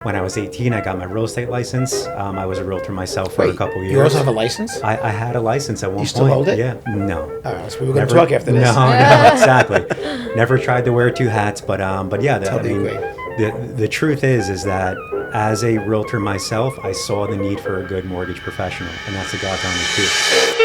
When I was 18, I got my real estate license. I was a realtor myself for a couple years. You also have a license? I had a license at one point. You still hold it? Yeah. No. All right, so we were going to talk after this. No, exactly. Never tried to wear two hats, but yeah, the truth is that as a realtor myself, I saw the need for a good mortgage professional, and that's the God's honest truth.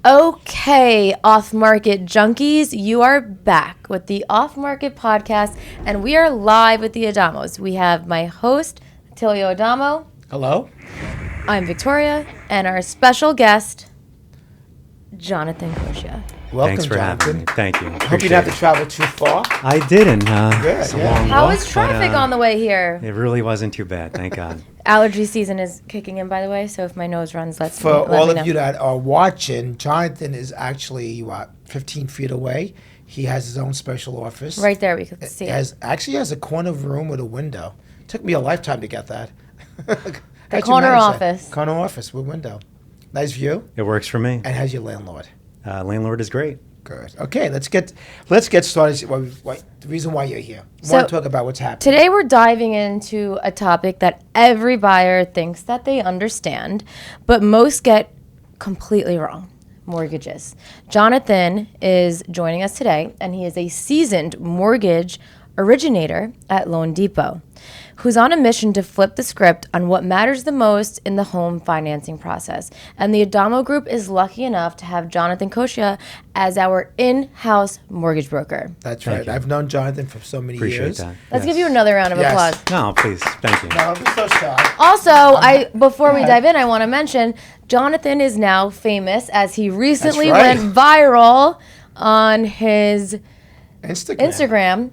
Okay, off-market junkies, you are back with the Off-Market Podcast, and we are live with the Adamos. We have my host, Attilio Adamo. Hello. I'm Victoria, and our special guest, Jonathan Coccia. Welcome, Thanks for having me. Thank you. I hope you didn't have to travel too far. I didn't. Good, long How walk, was traffic on the way here? It really wasn't too bad, thank God. Allergy season is kicking in, by the way, so if my nose runs, let For me all of know. you that are watching, Jonathan is actually, 15 feet away. He has his own special office. Right there, we can see it. Actually has a corner room with a window. Took me a lifetime to get that. The corner office. Corner office with window. Nice view. It works for me. And how's your landlord? Landlord is great. Good. Okay, let's get started. The reason why you're here. We want to talk about what's happening. Today we're diving into a topic that every buyer thinks that they understand, but most get completely wrong. Mortgages. Jonathan is joining us today, and he is a seasoned mortgage originator at Loan Depot, who's on a mission to flip the script on what matters the most in the home financing process. And the Adamo Group is lucky enough to have Jonathan Coccia as our in-house mortgage broker. That's right. I've known Jonathan for so many Appreciate years. that. Let's give you another round of applause. No, please. Thank you. No, I'm so sorry. Also, before we dive in, I want to mention Jonathan is now famous as he recently went viral on his Instagram.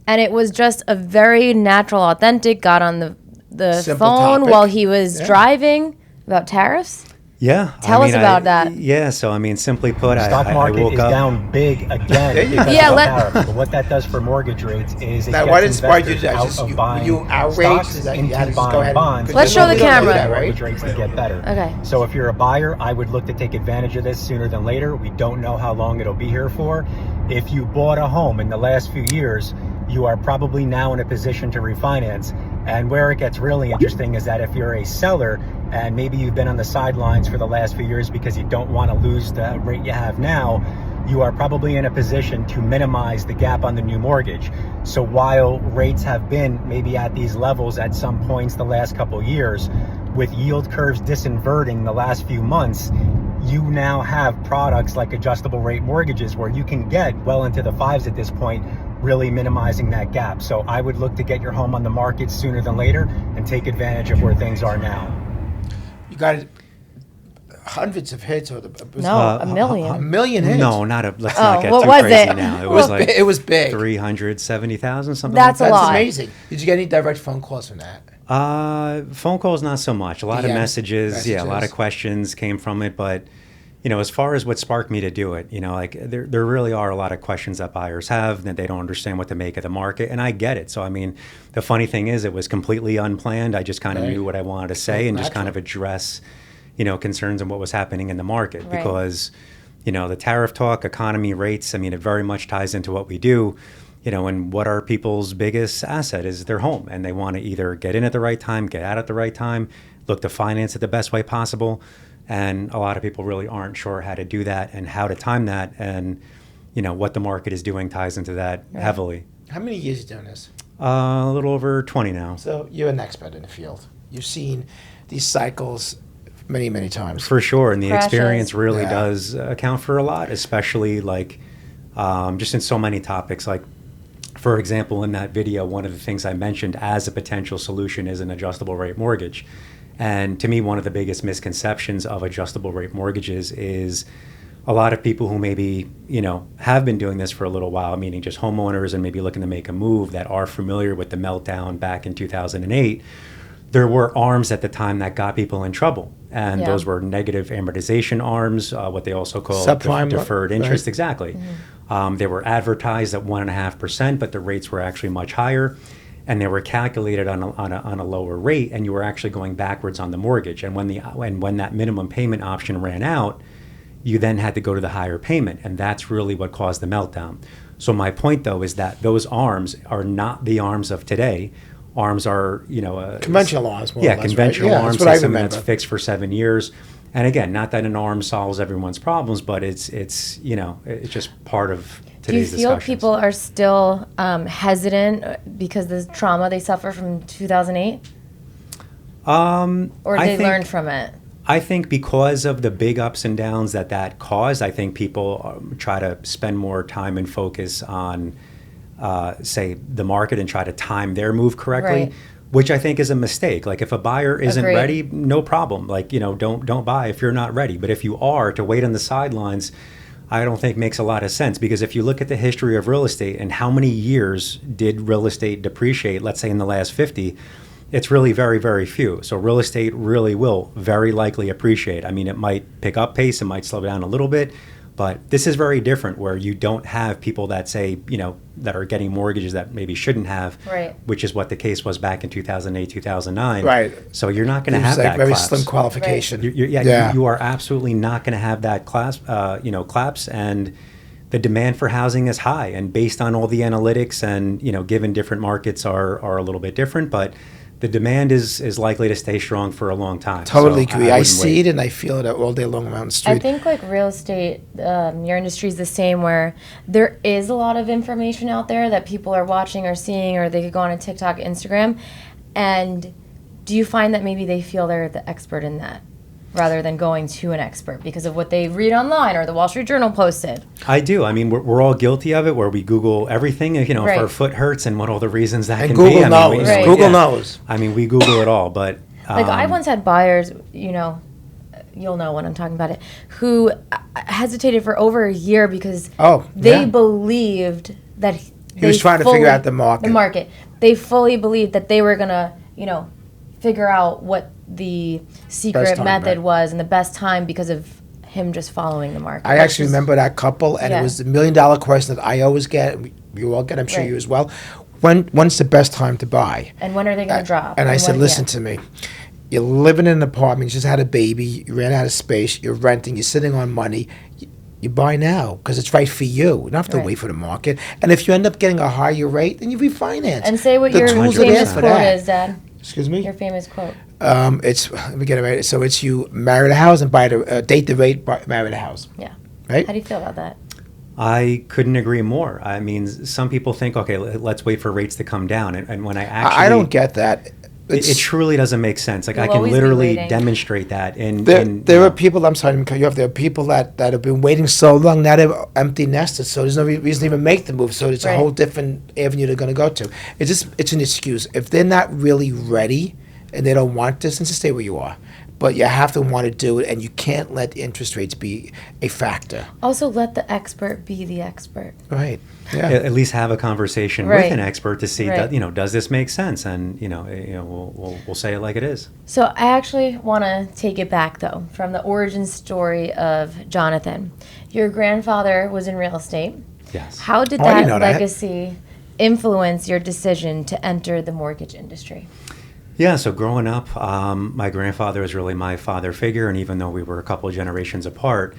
And it was just a very natural, authentic, got on the phone topic. while he was driving about tariffs. Yeah. Tell us about that. Yeah, so simply put, Stock market is down big again. But what that does for mortgage rates is it gets investors out of buying stocks into buying bonds. Let's show the camera. Mortgage rates to get better. Okay. So if you're a buyer, I would look to take advantage of this sooner than later. We don't know how long it'll be here for. If you bought a home in the last few years, you are probably now in a position to refinance. And where it gets really interesting is that if you're a seller and maybe you've been on the sidelines for the last few years because you don't want to lose the rate you have now, you are probably in a position to minimize the gap on the new mortgage. So while rates have been maybe at these levels at some points the last couple years, with yield curves disinverting the last few months, you now have products like adjustable rate mortgages where you can get well into the fives at this point, really minimizing that gap. So I would look to get your home on the market sooner than later and take advantage of where things are now. You got hundreds of hits, or a million. A million hits. No, let's not get what too was crazy it? now. It was big. 370,000, something That's like a that. lot. That's amazing. Did you get any direct phone calls from that? Phone calls, not so much. A lot of messages. Yeah, a lot of questions came from it. But, as far as what sparked me to do it, there really are a lot of questions that buyers have that they don't understand what to make of the market. And I get it. So, the funny thing is it was completely unplanned. I just kind of knew what I wanted to say and just kind of address, concerns and what was happening in the market. Because, the tariff talk, economy, rates, it very much ties into what we do. And what our people's biggest asset is their home. And they want to either get in at the right time, get out at the right time, look to finance it the best way possible. And a lot of people really aren't sure how to do that and how to time that. And, what the market is doing ties into that heavily. How many years you doing this? A little over 20 now. So you're an expert in the field. You've seen these cycles many, many times. For sure. And the Crashes. experience really does account for a lot, especially just in so many topics. For example, in that video, one of the things I mentioned as a potential solution is an adjustable rate mortgage. And to me, one of the biggest misconceptions of adjustable rate mortgages is a lot of people who maybe, have been doing this for a little while, meaning just homeowners and maybe looking to make a move that are familiar with the meltdown back in 2008. There were arms at the time that got people in trouble. And those were negative amortization arms, what they also call deferred interest. Right. Exactly. They were advertised at 1.5%, but the rates were actually much higher. And they were calculated on a lower rate, and you were actually going backwards on the mortgage. And when that minimum payment option ran out, you then had to go to the higher payment, and that's really what caused the meltdown. So my point, though, is that those ARMs are not the ARMs of today. ARMs are, conventional arms, more or yeah, less, conventional right? Yeah, arms. that's what I Something remember. that's fixed for 7 years. And again, not that an ARM solves everyone's problems, but it's it's just part of Do you today's feel discussions. people are still hesitant because of the trauma they suffer from 2008? Or I they think- learned from it? I think because of the big ups and downs that caused, I think people try to spend more time and focus on, say, the market and try to time their move correctly, Right. which I think is a mistake. Like if a buyer isn't Agreed. ready, no problem. Like, don't buy if you're not ready. But if you are, to wait on the sidelines, I don't think makes a lot of sense, because if you look at the history of real estate and how many years did real estate depreciate, let's say in the last 50, it's really very, very few. So real estate really will very likely appreciate. I mean, it might pick up pace, it might slow down a little bit, but this is very different, where you don't have people that say, that are getting mortgages that maybe shouldn't have, Right. which is what the case was back in 2008, 2009. Right. So you're not going to It's have like that very collapse. slim qualification. You are absolutely not going to have that collapse, and the demand for housing is high. And based on all the analytics, and given different markets are a little bit different, but the demand is likely to stay strong for a long time. Totally So agree. I wouldn't see wait. it and I feel it all day long around the street. I think like real estate, your industry is the same, where there is a lot of information out there that people are watching or seeing, or they could go on a TikTok, Instagram. And do you find that maybe they feel they're the expert in that, rather than going to an expert because of what they read online or the Wall Street Journal posted? I do. I mean, we're all guilty of it, where we Google everything, if Right. our foot hurts and what all the reasons that And can Google be. I knows. mean, Right. Google knows. I mean, we Google it all, but Like I once had buyers, you'll know when I'm talking about it, who hesitated for over a year because they yeah. believed that He was trying to figure out the market. The market. They fully believed that they were gonna, figure out what the secret Best time, method right. was and the best time because of him just following the market. I Which actually is- remember that couple, and Yeah. it was the $1 million question that I always get. You all get, I'm sure Right. you as well. When's the best time to buy? And when are they gonna drop? And I said, when- listen to me. You're living in an apartment. You just had a baby. You ran out of space. You're renting. You're sitting on money. You buy now because it's right for you. You don't have to Right. wait for the market. And if you end up getting a higher rate, then you refinance. And say what The your tools are there famous for quote that. is, Dad. Excuse me? Your famous quote. It's let me get it right. So it's you marry the house and buy the date the rate, marry the house. Yeah. Right? How do you feel about that? I couldn't agree more. I mean, some people think, okay, let's wait for rates to come down, and when I actually, I don't get that. it truly doesn't make sense. Like You'll I can always be literally waiting. demonstrate that. There are people. I'm sorry to cut you off. There are people that have been waiting so long now they're empty nested. So there's no reason to even make the move. So it's a Right. whole different avenue they're going to go to. It's an excuse. If they're not really ready and they don't want this, then just stay where you are. But you have to want to do it, and you can't let interest rates be a factor. Also, let the expert be the expert. Right. Yeah. at least have a conversation Right. with an expert to see, Right. does this make sense? And we'll say it like it is. So I actually want to take it back, though, from the origin story of Jonathan. Your grandfather was in real estate. Yes. How did Oh, I didn't that know that. legacy influence your decision to enter the mortgage industry? Yeah, so growing up, my grandfather was really my father figure, and even though we were a couple of generations apart,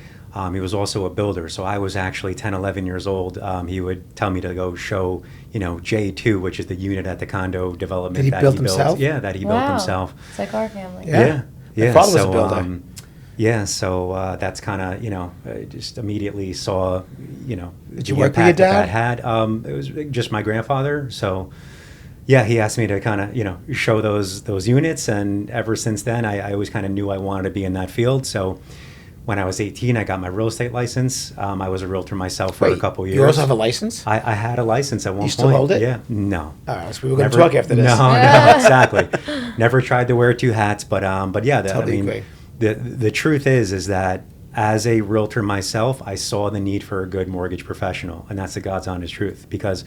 he was also a builder. So I was actually 10, 11 years old. He would tell me to go show, J2, which is the unit at the condo development That he built himself? Yeah, that he built himself. It's like our family. Yeah. Yeah. My father was a So, builder. So that's kind of, I just immediately saw, Did you the work with your impact that dad? had. It was just my grandfather. So, yeah, he asked me to kind of, show those units. And ever since then, I always kind of knew I wanted to be in that field. So when I was 18, I got my real estate license. I was a realtor myself for a couple years. You also have a license? I had a license at one point. still hold it? Yeah. No. All right, so we were going to talk after this. No, exactly. Never tried to wear two hats, but yeah, Totally agree. the truth is that as a realtor myself, I saw the need for a good mortgage professional, and that's the God's honest truth. Because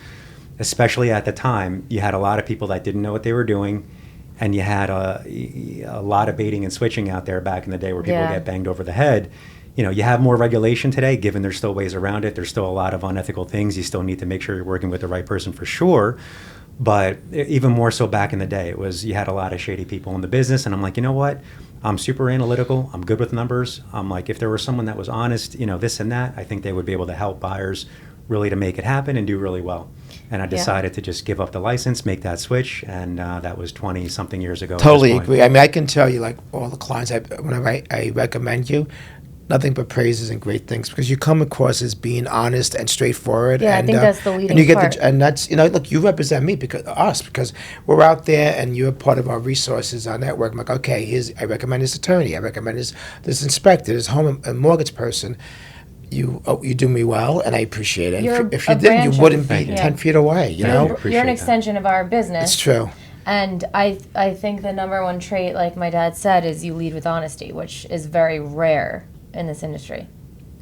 especially at the time, you had a lot of people that didn't know what they were doing, and you had a lot of baiting and switching out there back in the day where people Yeah. get banged over the head. you have more regulation today, given there's still ways around it. There's still a lot of unethical things. You still need to make sure you're working with the right person for sure. But even more so back in the day, you had a lot of shady people in the business. And I'm like, you know what? I'm super analytical. I'm good with numbers. I'm like, if there was someone that was honest, this and that, I think they would be able to help buyers really to make it happen and do really well. And I decided to just give up the license, make that switch. And that was 20 something years ago. Totally agree. I mean, I can tell you, like all the clients, whenever I recommend you, nothing but praises and great things, because you come across as being honest and straightforward. Yeah, and, I think that's the leading and you get part. and that's look, you represent me because we're out there and you're part of our resources, our network. I'm like, okay, I recommend this attorney, I recommend this inspector, this home and mortgage person. You do me well, and I appreciate it. If you didn't, you wouldn't be 10 feet away. You're an extension of our business. It's true. And I think the number one trait, like my dad said, is you lead with honesty, which is very rare in this industry.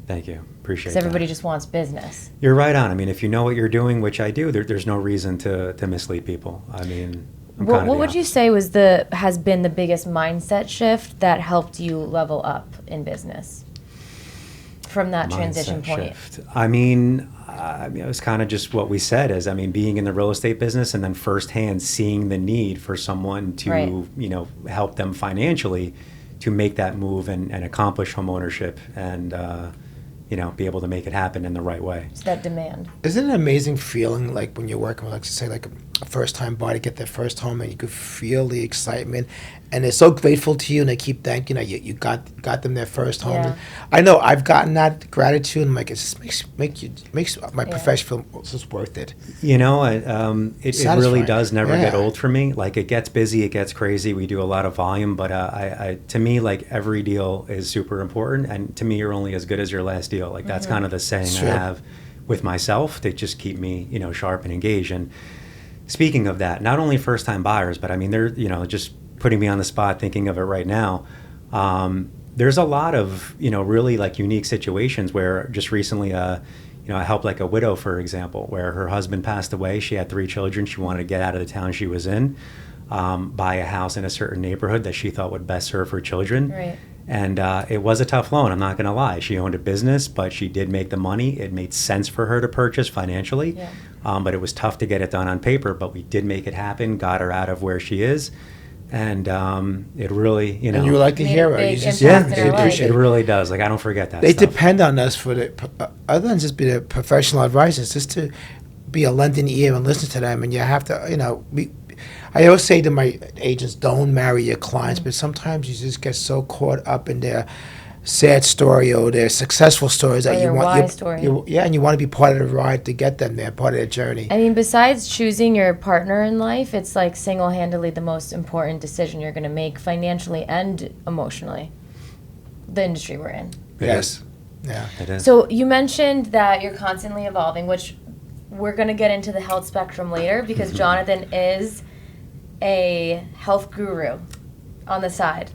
Thank you. Appreciate it. Because everybody just wants business. You're right on. I mean, if you know what you're doing, which I do, there's no reason to mislead people. I mean, what would you say has been the biggest mindset shift that helped you level up in business from that transition point? Shift. I mean, it was kind of just what we said being in the real estate business and then firsthand seeing the need for someone to, help them financially to make that move and accomplish home ownership and, be able to make it happen in the right way. It's that demand. Isn't it an amazing feeling, like when you're working with, like, say, like a first-time buyer to get their first home, and you could feel the excitement, and they're so grateful to you, and they keep thanking you got them their first home. Yeah. I know I've gotten that gratitude, and I'm like, it just makes my profession feel just worth it. It really does never get old for me. Like, it gets busy, it gets crazy. We do a lot of volume, but to me, like, every deal is super important, and to me, you're only as good as your last deal. Like, that's kind of the saying I have with myself to just keep me, sharp and engaged. And speaking of that, not only first-time buyers, but I mean, they're, just putting me on the spot thinking of it right now. There's a lot of, really like unique situations where just recently, I helped like a widow, for example, where her husband passed away. She had 3 children. She wanted to get out of the town she was in, buy a house in a certain neighborhood that she thought would best serve her children. Right. And it was a tough loan, I'm not going to lie. She owned a business, but she did make the money. It made sense for her to purchase financially, but it was tough to get it done on paper. But we did make it happen, got her out of where she is. And it really, And you were like the hero. It really does. Like, I don't forget that They stuff. depend on us for other than just be the professional advisors, just to be a lending ear and listen to them. And you have to, I always say to my agents, don't marry your clients, but sometimes you just get so caught up in their sad story or their successful stories that you want and you want to be part of the ride to get them there, part of their journey. I mean, besides choosing your partner in life, it's like single-handedly the most important decision you're going to make financially and emotionally. The industry we're in. Yes. Yeah. It is. So you mentioned that you're constantly evolving, which we're going to get into the health spectrum later, because Jonathan is a health guru on the side.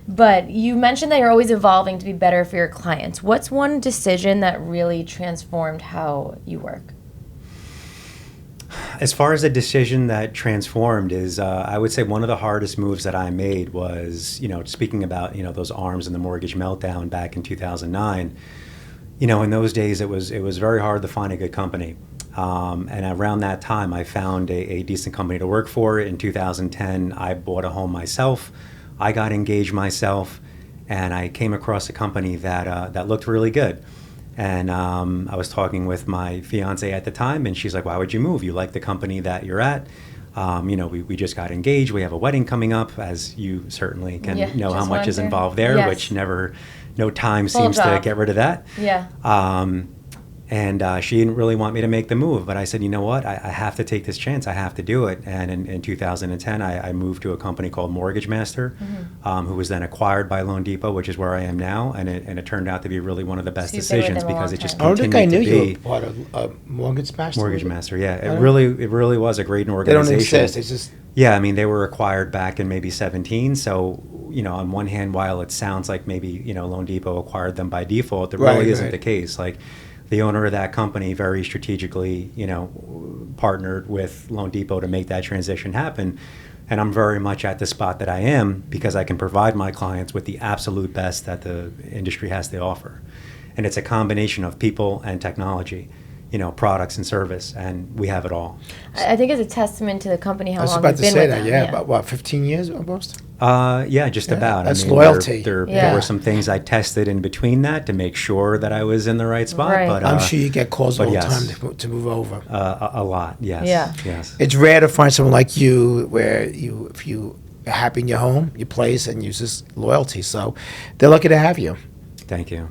But you mentioned that you're always evolving to be better for your clients. What's one decision that really transformed how you work? As far as a decision that transformed is, I would say one of the hardest moves that I made was, speaking about, those arms and the mortgage meltdown back in 2009. In those days, it was very hard to find a good company. And around that time, I found a decent company to work for. In 2010, I bought a home myself. I got engaged myself, and I came across a company that looked really good. And I was talking with my fiance at the time, and she's like, "Why would you move? You like the company that you're at. We just got engaged. We have a wedding coming up, as you certainly can know how much is involved there, which no time seems to get rid of that." Yeah. And she didn't really want me to make the move, but I said, you know what, I have to take this chance. I have to do it. And in 2010, I moved to a company called Mortgage Master, who was then acquired by Loan Depot, which is where I am now. And it turned out to be really one of the best decisions because it just continued to be. I don't think I knew you were part of Mortgage Master. Mortgage Master, yeah. It really was a great organization. They don't exist. It's just... Yeah, I mean, they were acquired back in maybe 2017. So, on one hand, while it sounds like maybe, Loan Depot acquired them by default, it really isn't the case. Like, the owner of that company very strategically, partnered with Loan Depot to make that transition happen. And I'm very much at the spot that I am because I can provide my clients with the absolute best that the industry has to offer. And it's a combination of people and technology, products and service, and we have it all. I think it's a testament to the company how I was long about you've to been say with that, them. yeah, about what, 15 years almost? Yeah, just about. That's loyalty. There Yeah. were some things I tested in between that to make sure that I was in the right spot. Right. But I'm sure you get calls all but the yes. time to move over. a lot, yes. Yeah. Yes. It's rare to find someone like you where if you are happy in your home, your place, and uses loyalty. So they're lucky to have you. Thank you.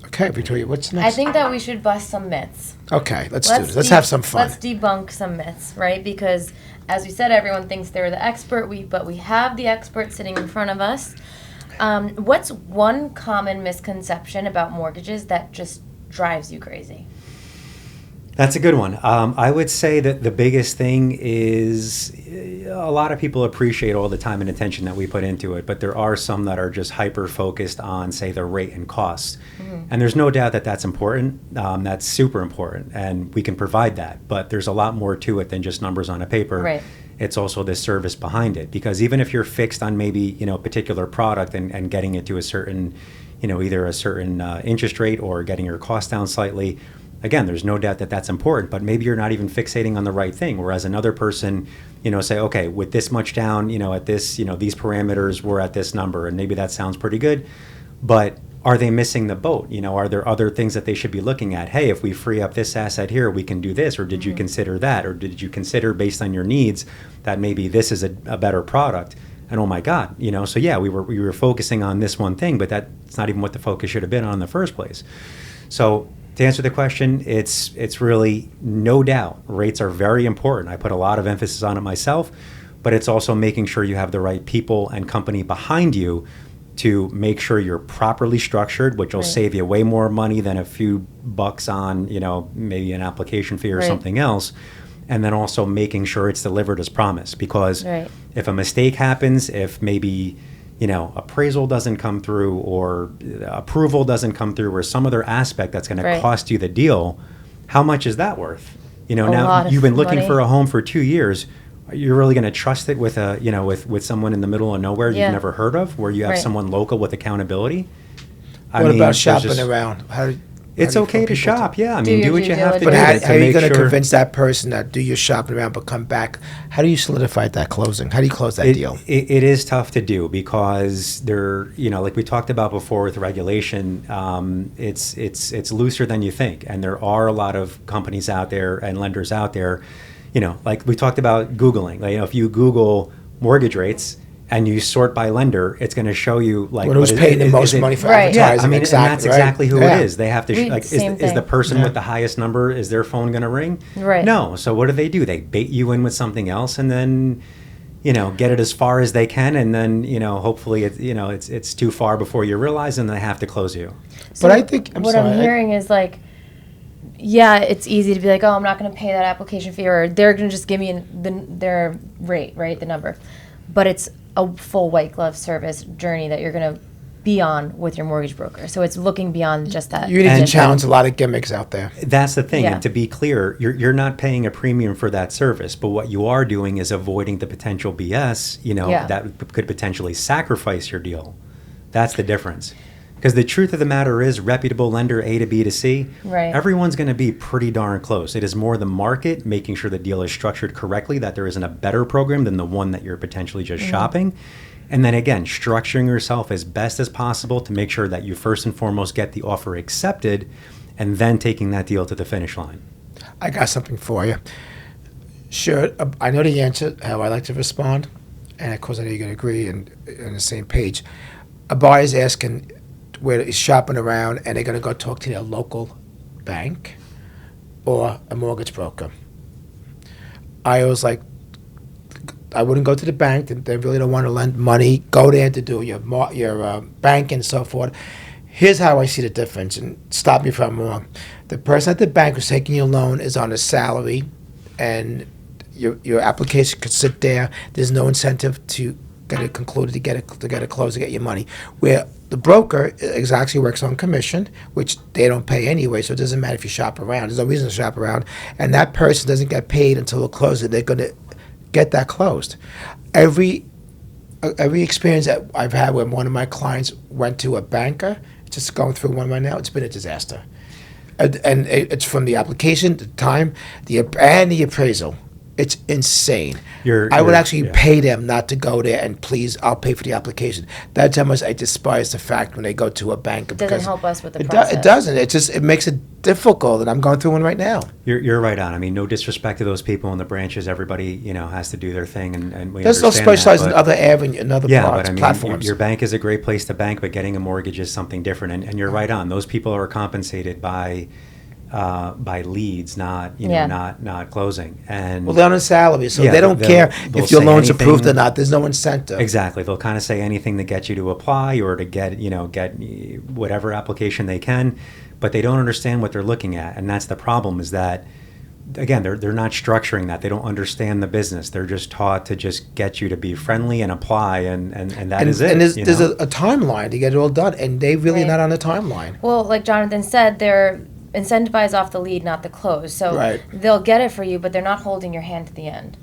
Okay, Victoria, what's next? I think that we should bust some myths. Okay, let's do this. Let's have some fun. Let's debunk some myths, right? Because as we said, everyone thinks they're the expert, but we have the expert sitting in front of us. What's one common misconception about mortgages that just drives you crazy? That's a good one. I would say that the biggest thing is a lot of people appreciate all the time and attention that we put into it, but there are some that are just hyper focused on, say, the rate and cost. And there's no doubt that that's important. That's super important, and we can provide that. But there's a lot more to it than just numbers on a paper. Right. It's also the service behind it, because even if you're fixed on maybe a particular product and getting it to a certain, either a certain interest rate or getting your cost down slightly. Again, there's no doubt that that's important, but maybe you're not even fixating on the right thing. Whereas another person, say, okay, with this much down, at this, these parameters, we're at this number, and maybe that sounds pretty good, but are they missing the boat? Are there other things that they should be looking at? Hey, if we free up this asset here, we can do this, or did you consider that, or did you consider based on your needs that maybe this is a better product? And oh my God, so yeah, we were focusing on this one thing, but that's not even what the focus should have been on in the first place. So to answer the question, it's really no doubt rates are very important. I put a lot of emphasis on it myself, but it's also making sure you have the right people and company behind you to make sure you're properly structured, which will Right. save you way more money than a few bucks on, maybe an application fee or Right. something else. And then also making sure it's delivered as promised, because Right. if a mistake happens, if maybe appraisal doesn't come through, or approval doesn't come through, or some other aspect that's going Right. to cost you the deal, how much is that worth? Now lot of you've been looking money. for a home for 2 years. You're really going to trust it with with someone in the middle of nowhere Yeah. you've never heard of, where you have Right. someone local with accountability? What about there's shopping just- around? It's how do you okay tell to people shop, yeah. I Do mean, your do what due you have to do But diligence. how are you make going to sure. convince that person that do your shopping around but come back? How do you solidify that closing? How do you close that deal? It is tough to do, because there, like we talked about before with regulation, it's looser than you think, and there are a lot of companies out there and lenders out there, like we talked about Googling. Like, if you Google mortgage rates and you sort by lender, it's going to show you like Who's paying the most money for Right. Yeah, advertising? I mean, exactly, and that's exactly who Yeah. it is. They have to, We- is same the thing. person Yeah. with the highest number, is their phone going to ring? Right. No. So what do? They bait you in with something else, and then, get it as far as they can, and then, hopefully it's too far before you realize, and they have to close you. So But I think- I'm what sorry, I'm hearing is like, yeah, it's easy to be like, oh, I'm not going to pay that application fee, or they're going to just give me their rate, right, the number. But it's a full white glove service journey that you're going to be on with your mortgage broker. So it's looking beyond just that. You need to And- challenge a lot of gimmicks out there. That's the thing. Yeah. And to be clear, you're not paying a premium for that service, but what you are doing is avoiding the potential BS, Yeah. that could potentially sacrifice your deal. That's the difference. Because the truth of the matter is, reputable lender A to B to C, Right. everyone's going to be pretty darn close. It is more the market making sure the deal is structured correctly, that there isn't a better program than the one that you're potentially just shopping. And then again, structuring yourself as best as possible to make sure that you first and foremost get the offer accepted, and then taking that deal to the finish line. I got something for you. Sure, I know the answer, how I like to respond, and of course I know you're going to agree and on the same page. A buyer's asking where he's shopping around, and they're going to go talk to their local bank or a mortgage broker. I always like, I wouldn't go to the bank. They really don't want to lend money. Go there to do your banking and so forth. Here's how I see the difference, and stop me if I'm wrong. The person at the bank who's taking your loan is on a salary, and your application could sit there. There's no incentive to get it concluded, to get it closed, to get your money. Where the broker actually works on commission, which they don't pay anyway, so it doesn't matter if you shop around. There's no reason to shop around, and that person doesn't get paid until the closing. They're going to get that closed. Every experience that I've had when one of my clients went to a banker, just going through one right now, it's been a disaster. And it's from the application, the time, and the appraisal. It's insane. I would actually pay them not to go there, and please, I'll pay for the application. That's how much I despise the fact when they go to a bank. It doesn't help us with the process. It doesn't. It makes it difficult, and I'm going through one right now. You're right on. I mean, no disrespect to those people in the branches. Everybody, has to do their thing, and we There's understand no specialized that, in other avenues, in other platforms. Your bank is a great place to bank, but getting a mortgage is something different. And you're right on. Those people are compensated by leads, not not closing. And they're on a salary, so they don't care if your loan's approved or not. There's no incentive. Exactly. They'll kind of say anything to get you to apply or to get whatever application they can, but they don't understand what they're looking at. And that's the problem, is that, again, they're not structuring that. They don't understand the business. They're just taught to just get you to be friendly and apply, and that is it. And there's a timeline to get it all done, and they really not on a timeline. Well, like Jonathan said, they're incentivized off the lead, not the close. So they'll get it for you, but they're not holding your hand to the end.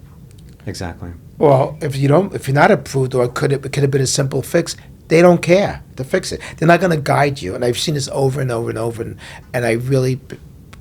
Exactly. Well, if you're not approved, or it could have been a simple fix, they don't care to fix it. They're not going to guide you. And I've seen this over and over and over, and I really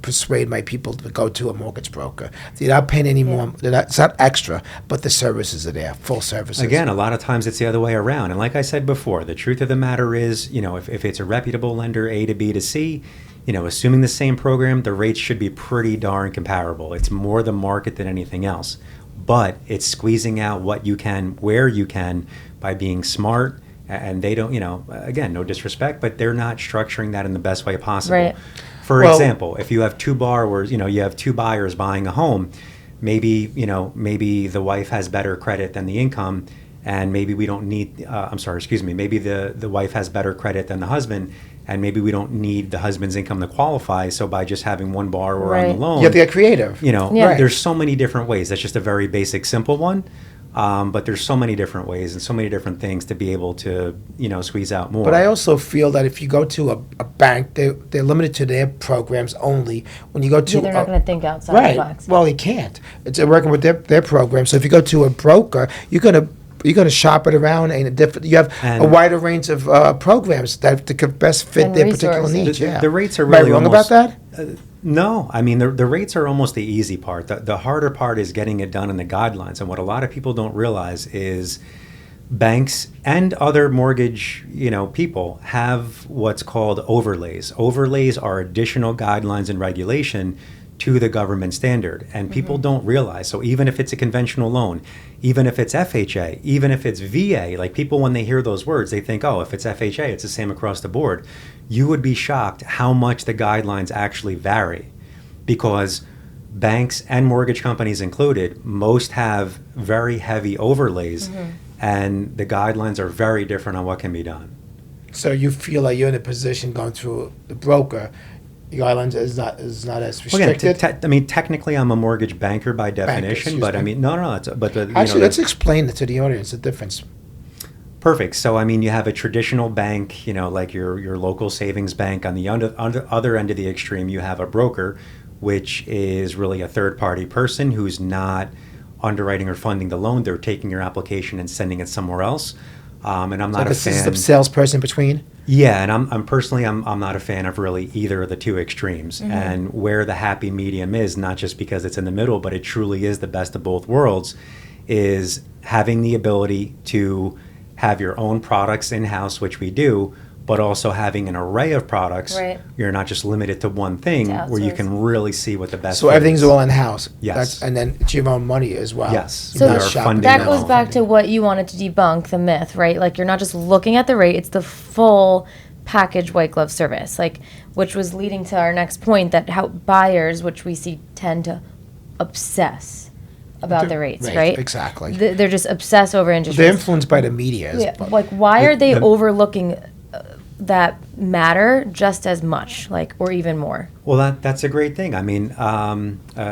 persuade my people to go to a mortgage broker. They're not paying any more. It's not extra, but the services are there, full services. Again, a lot of times it's the other way around. And like I said before, the truth of the matter is, if it's a reputable lender, A to B to C, assuming the same program, the rates should be pretty darn comparable. It's more the market than anything else. But it's squeezing out what you can, where you can, by being smart. And they don't, again, no disrespect, but they're not structuring that in the best way possible. Right. For example, if you have two borrowers, you have two buyers buying a home, maybe the wife has better credit than the income, and maybe we don't need, maybe the wife has better credit than the husband, and maybe we don't need the husband's income to qualify. So by just having one borrower on the loan, you have to get creative. There's so many different ways. That's just a very basic, simple one. But there's so many different ways and so many different things to be able to, squeeze out more. But I also feel that if you go to a bank, they're limited to their programs only. When you go to they're not going to think outside the box. Well, you can't. It's working with their program. So if you go to a broker, you're going to shop it around, and you have a wider range of programs that could best fit their particular needs. The rates are really Am I wrong about that? No, I mean, the rates are almost the easy part. The harder part is getting it done in the guidelines. And what a lot of people don't realize is banks and other mortgage, people have what's called overlays. Overlays are additional guidelines and regulation to the government standard. And people don't realize. So even if it's a conventional loan, even if it's FHA, even if it's VA, like people, when they hear those words, they think, oh, if it's FHA, it's the same across the board. You would be shocked how much the guidelines actually vary, because banks and mortgage companies included, most have very heavy overlays, and the guidelines are very different on what can be done. So you feel like you're in a position going through the broker, the guidelines is not as restricted. Again, technically, I'm a mortgage banker by definition, but I mean, no. Actually, let's explain it to the audience, the difference. Perfect. So, I mean, you have a traditional bank, like your local savings bank. On the other end of the extreme, you have a broker, which is really a third-party person who's not underwriting or funding the loan. They're taking your application and sending it somewhere else. And I'm not a fan. Like a salesperson between? Yeah, and I'm personally not a fan of really either of the two extremes. And where the happy medium is, not just because it's in the middle, but it truly is the best of both worlds, is having the ability to have your own products in-house, which we do, but also having an array of products. Right. You're not just limited to one thing, where you can really see what the best So everything's all in-house. Yes. And then it's your own money as well. Yes. So that goes back to what you wanted to debunk, the myth, right? Like, you're not just looking at the rate, it's the full package white glove service, like, which was leading to our next point, that how buyers, which we see, tend to obsess about the rates, right? Exactly. They're just obsessed over interest rates. They're influenced by the media. Like, why are they overlooking that matter just as much, like, or even more? Well, that's a great thing. I mean,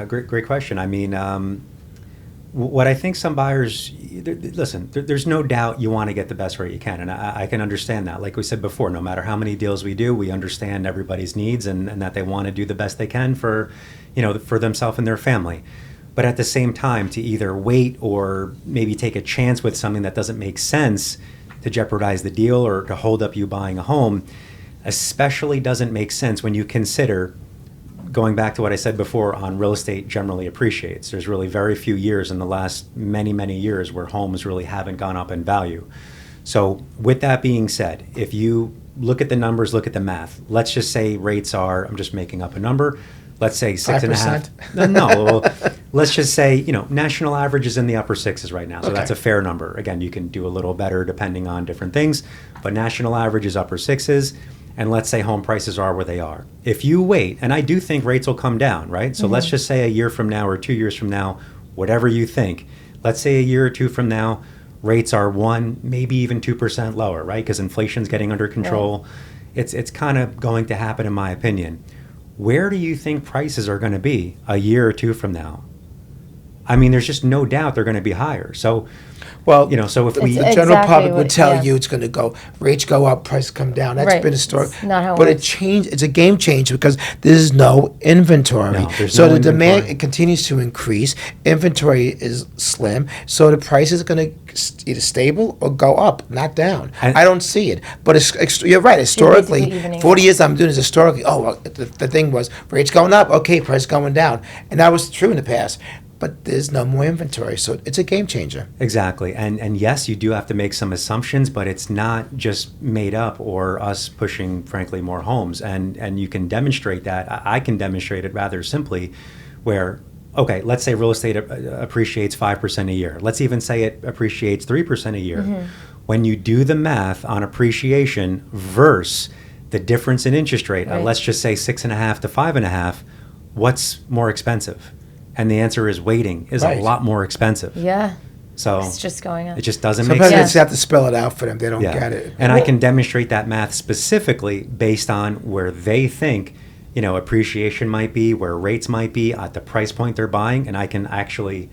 great question. I mean, what I think some buyers, listen, there's no doubt you want to get the best rate you can, and I can understand that. Like we said before, no matter how many deals we do, we understand everybody's needs and that they want to do the best they can for, for themselves and their family. But at the same time, to either wait or maybe take a chance with something that doesn't make sense to jeopardize the deal or to hold up you buying a home, especially doesn't make sense when you consider, going back to what I said before on real estate generally appreciates. There's really very few years in the last many, many years where homes really haven't gone up in value. So with that being said, if you look at the numbers, look at the math, let's just say rates are, I'm just making up a number, let's say 6.5. No, well, let's just say, national average is in the upper sixes right now. So that's a fair number. Again, you can do a little better depending on different things, but national average is upper sixes. And let's say home prices are where they are. If you wait, and I do think rates will come down, right? So let's just say a year from now or 2 years from now, whatever you think, let's say a year or two from now, rates are 1%, maybe even 2% lower, right? Because inflation's getting under control. Right. It's kind of going to happen, in my opinion. Where do you think prices are going to be a year or two from now? I mean, there's just no doubt they're going to be higher. So, well, so if the general public would tell you it's going to go, rates go up, prices come down. That's been historic. It's not how it but works. It's a game changer because there's no inventory. No, there's so no the inventory. demand, it continues to increase. Inventory is slim. So the price is going to either stable or go up, not down. I don't see it. But you're right. Historically, 40 years I'm doing this historically. Oh, well, the thing was rates going up. Okay, price going down. And that was true in the past. But there's no more inventory, so it's a game changer. Exactly. And yes, you do have to make some assumptions, but it's not just made up or us pushing, frankly, more homes. And you can demonstrate that. I can demonstrate it rather simply where, okay, let's say real estate appreciates 5% a year. Let's even say it appreciates 3% a year. Mm-hmm. When you do the math on appreciation versus the difference in interest rate, let's just say 6.5 to 5.5, what's more expensive? And the answer is waiting is a lot more expensive. Yeah. So it's just going up. It just doesn't Sometimes make sense. Sometimes you have to spell it out for them. They don't get it. And I can demonstrate that math specifically based on where they think, appreciation might be, where rates might be at the price point they're buying. And I can actually,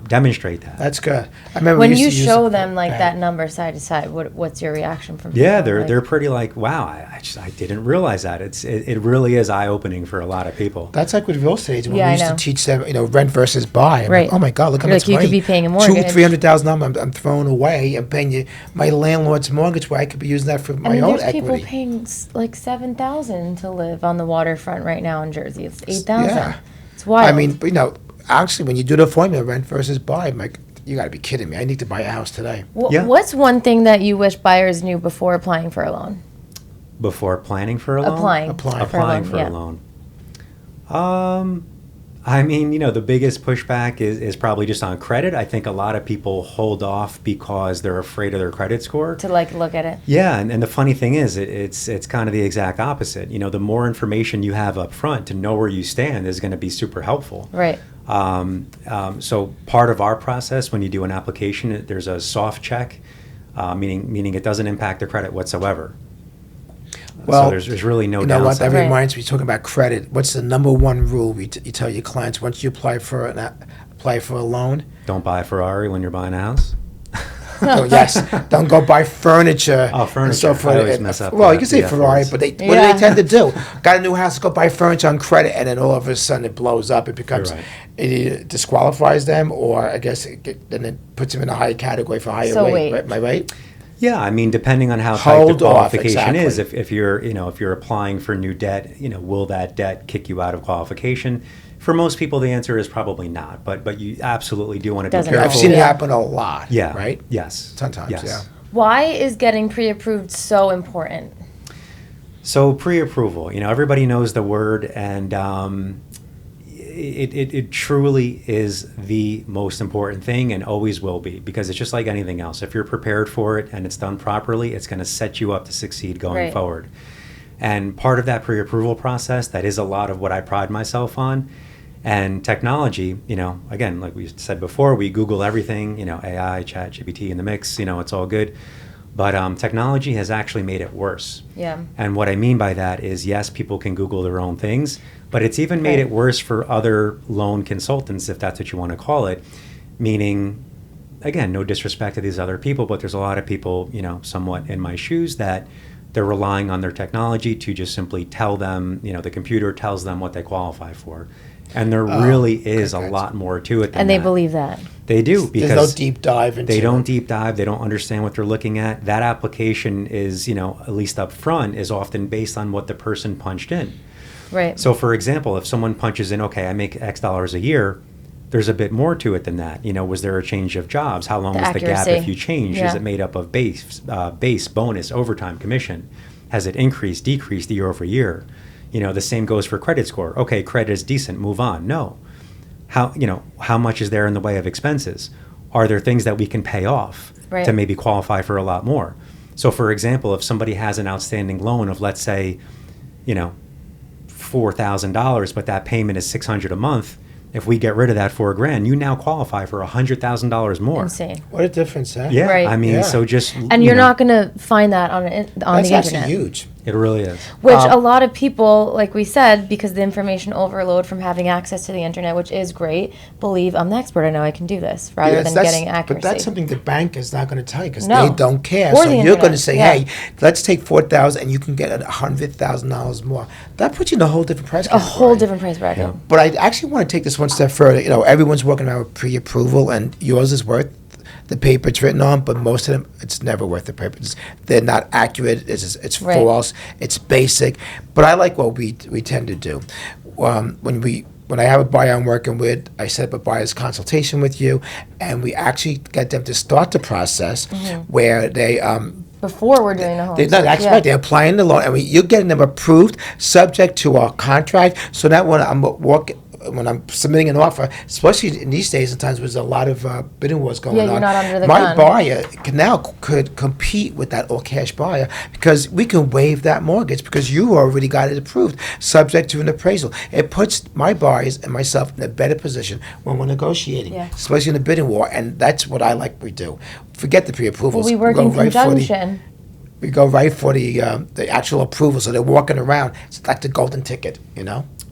demonstrate that. That's good. I remember when you show them that number side to side, what's your reaction from people? Yeah, they're pretty like, wow, I didn't realize that. It really is eye opening for a lot of people. That's like with real estate. When we used to teach them, rent versus buy. I'm like, oh my God, look how much money. You could be paying a mortgage. $200,000-$300,000 I'm throwing away. I'm paying my landlord's mortgage where I could be using that for my own equity. There's people paying like $7,000 to live on the waterfront right now in Jersey. It's $8,000. Yeah. It's wild. I mean, actually, when you do the formula, rent versus buy, I'm like, you got to be kidding me. I need to buy a house today. What's one thing that you wish buyers knew before applying for a loan? Before planning for a loan? Applying for a loan. I mean, the biggest pushback is probably just on credit. I think a lot of people hold off because they're afraid of their credit score. To look at it. Yeah, and the funny thing is, it's kind of the exact opposite. The more information you have up front to know where you stand is going to be super helpful. Right. So part of our process when you do an application, there's a soft check, meaning it doesn't impact the credit whatsoever. Well, so there's really no you know downside. what? That reminds me, talking about credit. What's the number one rule you tell your clients once you apply for a loan? Don't buy a Ferrari when you're buying a house. Oh, yes. Don't go buy furniture. Oh, furniture. And so forth. I always mess up. Well, you can say Ferrari, but what do they tend to do? Got a new house, go buy furniture on credit, and then all of a sudden it blows up. It becomes, it either disqualifies them, or I guess then it puts them in a higher category for higher rate. Am I right? Yeah, I mean, depending on how tight the qualification is, if you're if you're applying for new debt, will that debt kick you out of qualification? For most people, the answer is probably not. But you absolutely do want to be careful. I've seen it happen a lot. Yeah. Right. Yes. Sometimes. Yes. Yeah. Why is getting pre-approved so important? So pre-approval, everybody knows the word, and it truly is the most important thing and always will be, because it's just like anything else. If you're prepared for it and it's done properly, it's going to set you up to succeed going forward. And part of that pre-approval process, that is a lot of what I pride myself on. And technology, again, like we said before, we Google everything, AI, Chat, GPT in the mix, it's all good. But technology has actually made it worse. Yeah. And what I mean by that is, yes, people can Google their own things, but it's even made it worse for other loan consultants, if that's what you want to call it. Meaning, again, no disrespect to these other people, but there's a lot of people, somewhat in my shoes, that they're relying on their technology to just simply tell them, the computer tells them what they qualify for. And there really is a lot more to it than And they that. believe that. They do, because There's no deep dive into they don't it. deep dive. They don't understand what they're looking at. That application is, at least up front, is often based on what the person punched in. Right. So, for example, if someone punches in, okay, I make X dollars a year, there's a bit more to it than that. Was there a change of jobs? How long The was the gap accuracy. if you changed? Yeah. Is it made up of base, bonus, overtime, commission? Has it increased, decreased year over year? The same goes for credit score. Okay, credit is decent, move on. No. How much is there in the way of expenses? Are there things that we can pay off Right. to maybe qualify for a lot more? So, for example, if somebody has an outstanding loan of, let's say, $4,000, but that payment is $600 a month, if we get rid of that $4,000, you now qualify for $100,000 more. Insane. What a difference, huh? Yeah, Right. I mean, Yeah. so just And you're not going to find that on That's the actually internet. huge. It really is. Which a lot of people, like we said, because the information overload from having access to the internet, which is great, believe I'm the expert. I know I can do this, rather Yes, than that's- getting accuracy. But that's something the bank is not going to tell you because No. they don't care. Or So the you're going to internet, say, yeah. hey, let's take 4,000 and you can get $100,000 more. That puts you in a whole different price a category. whole different price bracket. But I actually want to take this one step further. Everyone's working out with pre-approval, and yours is worth the paper it's written on, but most of them, it's never worth the paper. They're not accurate. It's Right. false. It's basic. But I like what we tend to do. When I have a buyer I'm working with, I set up a buyer's consultation with you, and we actually get them to start the process where they Before we're doing the home they're not search, actually yeah. right. They're applying the loan, and you're getting them approved, subject to our contract. So that when I'm submitting an offer, especially in these days, sometimes there's a lot of bidding wars going on. you're not under the My gun. buyer could compete with that all-cash buyer because we can waive that mortgage because you already got it approved, subject to an appraisal. It puts my buyers and myself in a better position when we're negotiating, Yeah. especially in a bidding war, and that's what I like we do. Forget the pre-approvals. Well, we work go in right for the- conjunction. we go right for the actual approval, so they're walking around. It's like the golden ticket,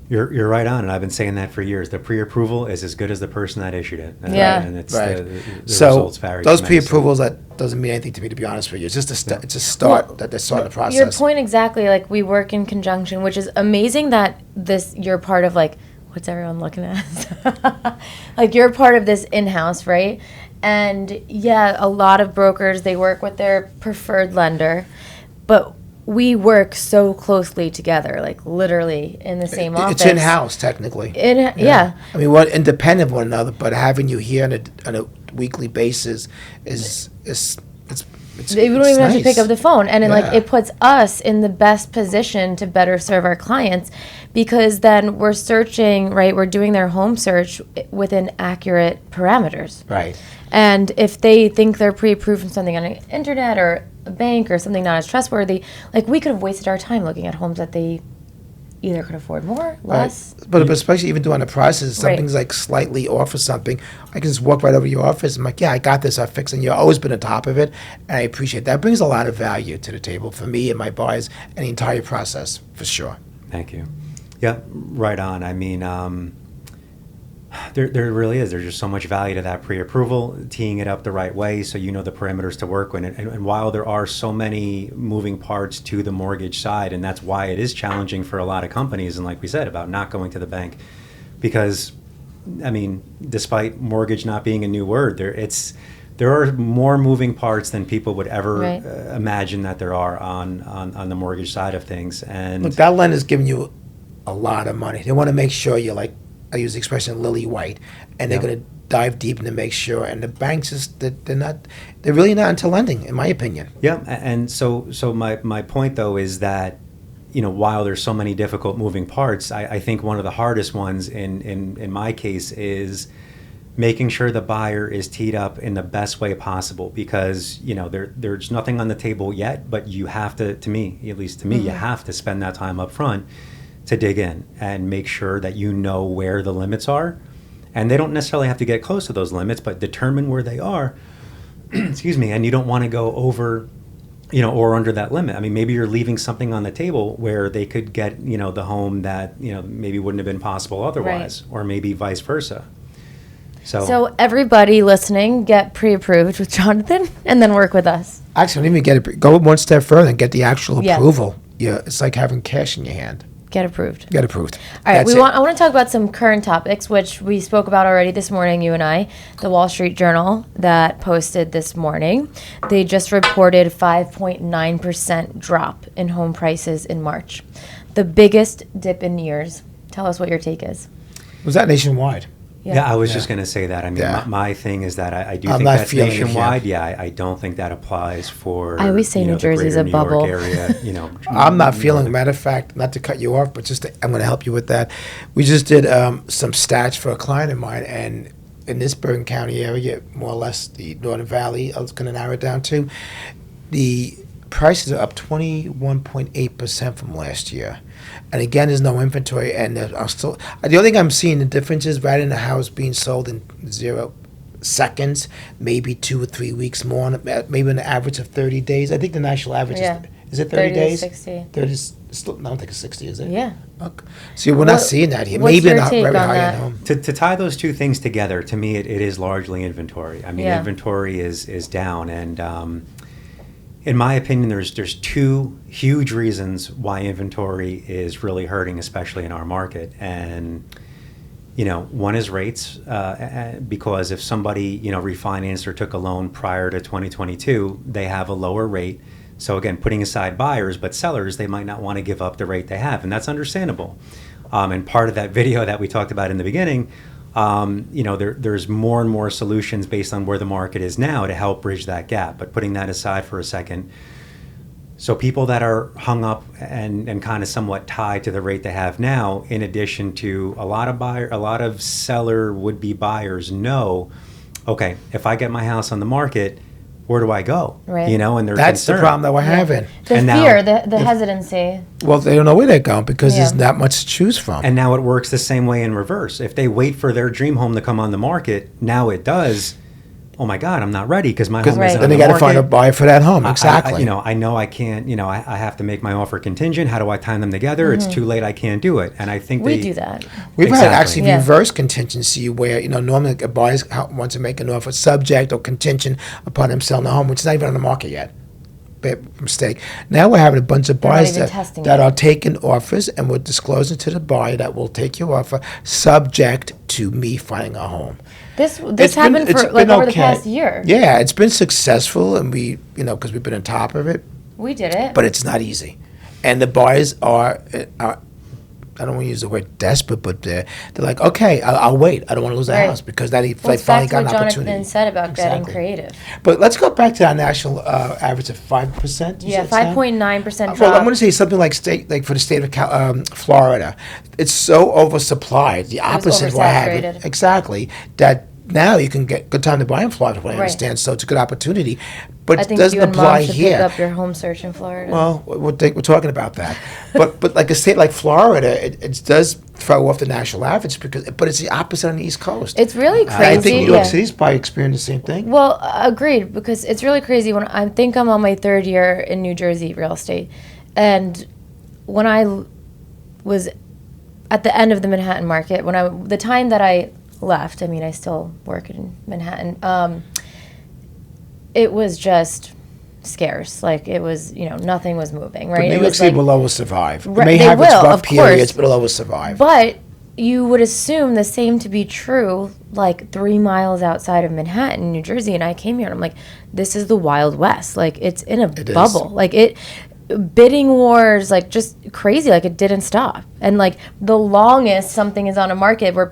You're right on, and I've been saying that for years. The pre-approval is as good as the person that issued it. And, Yeah. and it's Right. the So results vary those tremendously. pre-approvals, that doesn't mean anything to me, to be honest with you. It's just it's a start that they're starting the process. Your point exactly. Like we work in conjunction, which is amazing that you're part of what's everyone looking at? Like you're part of this in-house, right? And yeah, a lot of brokers, they work with their preferred lender, but we work so closely together, like literally in the same office. It's in-house, technically. Yeah. I mean, we're independent of one another, but having you here on a weekly basis is it's We don't even have to nice. pick up the phone. And Yeah. it puts us in the best position to better serve our clients because then we're searching, right? We're doing their home search within accurate parameters. Right. And if they think they're pre-approved from something on the internet or a bank or something not as trustworthy, we could have wasted our time looking at homes that they either could afford more, less. Right. But especially even doing the process, if Right. something's like slightly off or something, I can just walk right over to your office. I'm like, yeah, I got this. I'll fix it. And you've always been on top of it, and I appreciate that. It brings a lot of value to the table for me and my buyers and the entire process, for sure. Thank you. Yeah, right on. I mean, there really is. There's just so much value to that pre-approval, teeing it up the right way so you know the parameters to work with. And while there are so many moving parts to the mortgage side, and that's why it is challenging for a lot of companies, and like we said, about not going to the bank, because, I mean, despite mortgage not being a new word, there are more moving parts than people would ever Right. imagine that there are on the mortgage side of things. And Look, that lender's giving you a lot of money. They want to make sure you're like, I use the expression lily white, and they're Yeah. going to dive deep and to make sure. And the banks they're really not into lending, in my opinion. Yeah, and so my point though is that, while there's so many difficult moving parts, I think one of the hardest ones in my case is making sure the buyer is teed up in the best way possible, because there's nothing on the table yet, but you have to me, at least to me, you have to spend that time up front to dig in and make sure that you know where the limits are. And they don't necessarily have to get close to those limits, but determine where they are. Excuse me. And you don't want to go over, or under that limit. I mean, maybe you're leaving something on the table where they could get, the home that, maybe wouldn't have been possible otherwise, or maybe vice versa. So everybody listening, get pre-approved with Jonathan and then work with us. Actually, don't even go one step further and get the actual Yeah. approval. Yeah, it's like having cash in your hand. Get approved. Get approved. All right, That's I want to talk about some current topics, which we spoke about already this morning, you and I. The Wall Street Journal that posted this morning, they just reported 5.9% drop in home prices in March. The biggest dip in years. Tell us what your take is. Was that nationwide? Yeah, I was just going to say that. I mean, my thing is that I do think that's nationwide. I don't think that applies for. I always say New Jersey's a bubble. Area, I'm not feeling. Matter of fact, not to cut you off, but I'm going to help you with that. We just did some stats for a client of mine, and in this Bergen County area, more or less the Northern Valley, I was going to narrow it down to, the prices are up 21.8% from last year. And again, there's no inventory, and the only thing I'm seeing the difference is right in the house being sold in 0 seconds, maybe 2 or 3 weeks more, maybe an average of 30 days. I think the national average is it 30 days? 60. 30. I don't think it's 60, is it? Yeah. Okay. See, we're not seeing that here. What's Maybe your not take very on high that? at home. To tie those two things together, to me, it is largely inventory. I mean, inventory is down, and in my opinion, there's two huge reasons why inventory is really hurting, especially in our market. And one is rates, because if somebody refinanced or took a loan prior to 2022, they have a lower rate. So again, putting aside buyers, but sellers, they might not want to give up the rate they have, and that's understandable. And part of that video that we talked about in the beginning, there's more and more solutions based on where the market is now to help bridge that gap. But putting that aside for a second, so people that are hung up and kind of somewhat tied to the rate they have now, in addition to a lot of seller would-be buyers know, okay, if I get my house on the market, where do I go? Right. And they're That's concerned. the problem that we're having. The And fear, now- the hesitancy. Well, they don't know where they're going because there's not much to choose from. And now it works the same way in reverse. If they wait for their dream home to come on the market, now it does. Oh my God, I'm not ready because my home isn't on the market. Then they got to find a buyer for that home. Exactly. I know I can't. I have to make my offer contingent. How do I time them together? It's too late. I can't do it. And I think We do that. We've had actually Yeah. reverse contingency where normally a buyer wants to make an offer subject or contingent upon them selling the home, which is not even on the market yet. Bad mistake. Now we're having a bunch of buyers that are taking offers, and we're disclosing to the buyer that we'll take your offer subject to me finding a home. This happened for over the past year. Yeah, it's been successful, and we, because we've been on top of it. We did it. But it's not easy, and the buyers are I don't want to use the word desperate, but they're like, okay, I'll wait. I don't want to lose the house because they finally got an opportunity. Jonathan said about getting creative. But let's go back to our national average of 5%. Yeah, 5.9% drop. Well, I'm going to say something like for the state of Florida, it's so oversupplied. The opposite of what happened. Exactly. That now you can get good time to buy in Florida, what I understand. So it's a good opportunity. But I it think doesn't you and apply Mom should here. pick up your home search in Florida. Well, we're talking about that. but like a state like Florida, it does throw off the national average but it's the opposite on the East Coast. It's really crazy. I think New York City's probably experiencing the same thing. Well, agreed, because it's really crazy. When I think I'm on my third year in New Jersey real estate, and when I was at the end of the Manhattan market, the time that I left, I mean, I still work in Manhattan. It was just scarce. Like it was, nothing was moving. Right. But New York City will always survive. It Right, may they have its will, rough of periods, course. but it'll always survive. But you would assume the same to be true, like 3 miles outside of Manhattan, New Jersey, and I came here and I'm like, this is the Wild West. Like it's in a bubble. Like bidding wars, like just crazy. Like it didn't stop. And like the longest something is on a market where